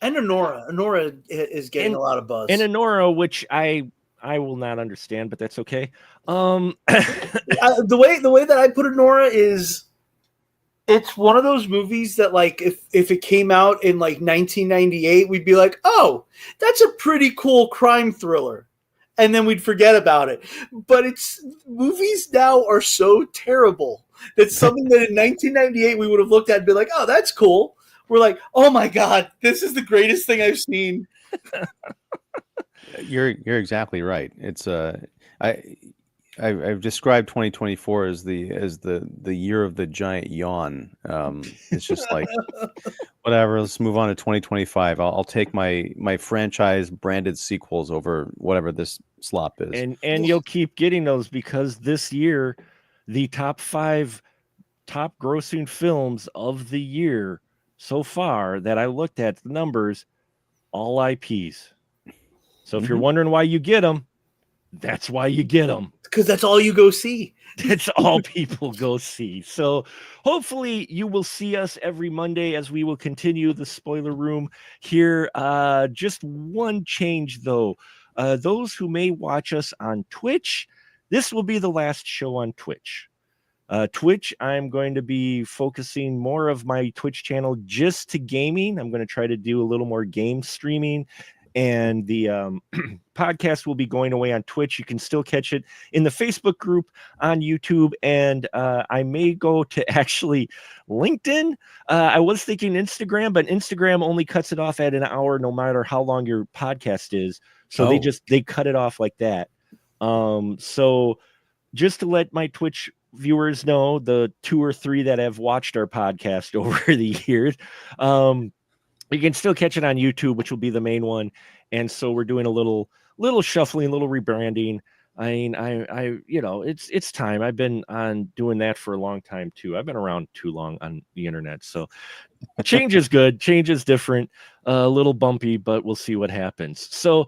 And Anora is getting a lot of buzz. And Anora, which I will not understand, but that's okay. The way that I put Anora is it's one of those movies that like if it came out in like 1998, we'd be like, oh, that's a pretty cool crime thriller. And then we'd forget about it. But movies now are so terrible that something that in 1998 we would have looked at and be like, oh, that's cool. We're like, oh my God, this is the greatest thing I've seen. You're exactly right. It's I've described 2024 as the year of the giant yawn. It's just like whatever. Let's move on to 2025. I'll take my franchise branded sequels over whatever this slop is. And you'll keep getting those because this year, the top 5 top grossing films of the year so far that I looked at the numbers, all IPs. So if you're wondering why you get them, That's why you get them. Because that's all you go see. That's all people go see. So hopefully you will see us every Monday as we will continue the spoiler room here. Just one change though. Those who may watch us on Twitch, this will be the last show on Twitch. Twitch, I'm going to be focusing more of my Twitch channel just to gaming. I'm going to try to do a little more game streaming, and the podcast will be going away on Twitch. You can still catch it in the Facebook group, on YouTube, and I may go to actually LinkedIn. I was thinking Instagram, but Instagram only cuts it off at an hour no matter how long your podcast is. So they cut it off like that. So just to let my Twitch viewers know, the 2 or 3 that have watched our podcast over the years, you can still catch it on YouTube, which will be the main one. And so we're doing a little shuffling, a little rebranding. I mean, I it's time. I've been on doing that for a long time too. I've been around too long on the internet. So change is good. Change is different, a little bumpy, but we'll see what happens. So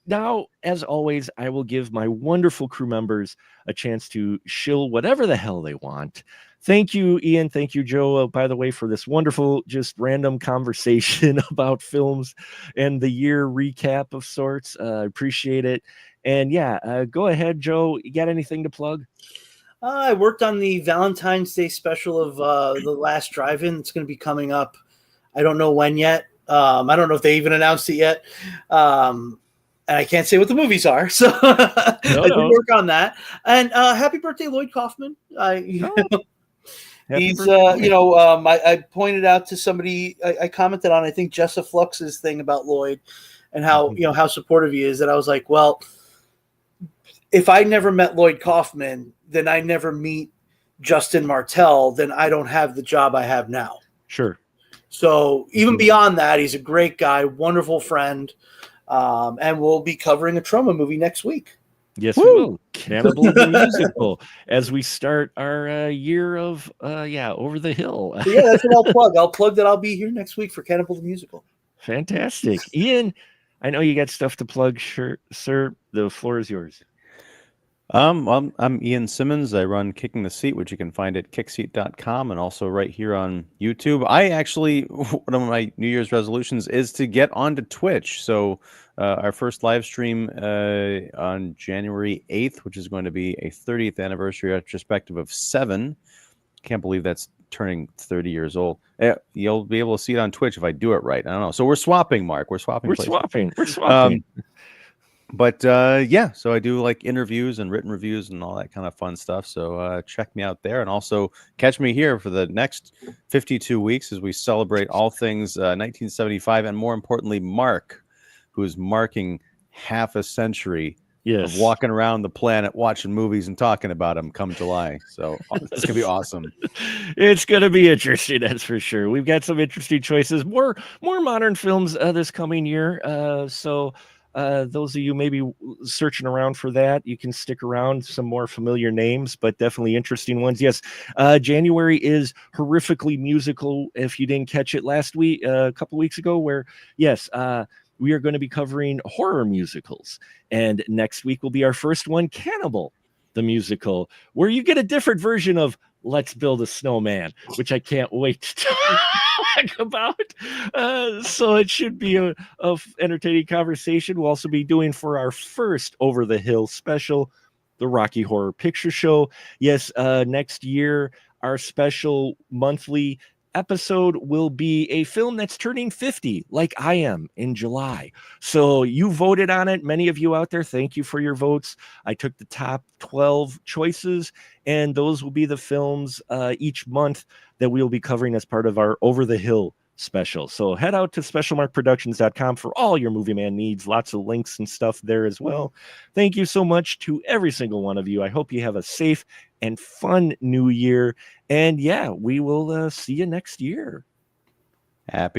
now, as always, I will give my wonderful crew members a chance to shill whatever the hell they want. Thank you, Ian. Thank you, Joe, by the way, for this wonderful, just random conversation about films and the year recap of sorts. I appreciate it. And yeah, go ahead, Joe. You got anything to plug? I worked on the Valentine's Day special of The Last Drive-In. It's going to be coming up. I don't know when yet. I don't know if they even announced it yet. And I can't say what the movies are, so I did work on that. And happy birthday, Lloyd Kaufman! He's, I pointed out to somebody, I commented on, I think Jessa Flux's thing about Lloyd and how how supportive he is. That I was like, well, if I never met Lloyd Kaufman, then I never meet Justin Martell, then I don't have the job I have now. Sure. So even beyond that, he's a great guy, wonderful friend. And we'll be covering a Troma movie next week. Yes, we will. Cannibal the Musical, as we start our year of Over the Hill. Yeah, that's what I'll plug. I'll plug that I'll be here next week for Cannibal the Musical. Fantastic. Ian, I know you got stuff to plug, sure, sir. The floor is yours. I'm Ian Simmons. I run Kicking the Seat, which you can find at kickseat.com and also right here on YouTube. I actually, one of my New Year's resolutions is to get onto Twitch. So our first live stream on January 8th, which is going to be a 30th anniversary retrospective of Seven. Can't believe that's turning 30 years old. You'll be able to see it on Twitch if I do it right. I don't know. So we're swapping, Mark. We're swapping. We're swapping. But so I do like interviews and written reviews and all that kind of fun stuff. So check me out there, and also catch me here for the next 52 weeks as we celebrate all things 1975, and more importantly, Mark, who is marking half a century of walking around the planet, watching movies and talking about them come July. So it's gonna be awesome. It's gonna be interesting, that's for sure. We've got some interesting choices, more modern films this coming year. So those of you maybe searching around for that, you can stick around. Some more familiar names, but definitely interesting ones. Yes, January is horrifically musical. If you didn't catch it last week, a couple weeks ago, where we are going to be covering horror musicals, and next week will be our first one, Cannibal the Musical, where you get a different version of Let's Build a Snowman, which I can't wait to talk about. So it should be a entertaining conversation. We'll also be doing for our first Over the Hill special, the Rocky Horror Picture Show. Yes, next year, our special monthly episode will be a film that's turning 50, like I am, in July. So you voted on it. Many of you out there, thank you for your votes. I took the top 12 choices, and those will be the films each month that we'll be covering as part of our Over the Hill special. So head out to specialmarkproductions.com for all your Movie Man needs. Lots of links and stuff there as well. Thank you so much to every single one of you. I hope you have a safe and fun new year. And yeah, we will see you next year. Happy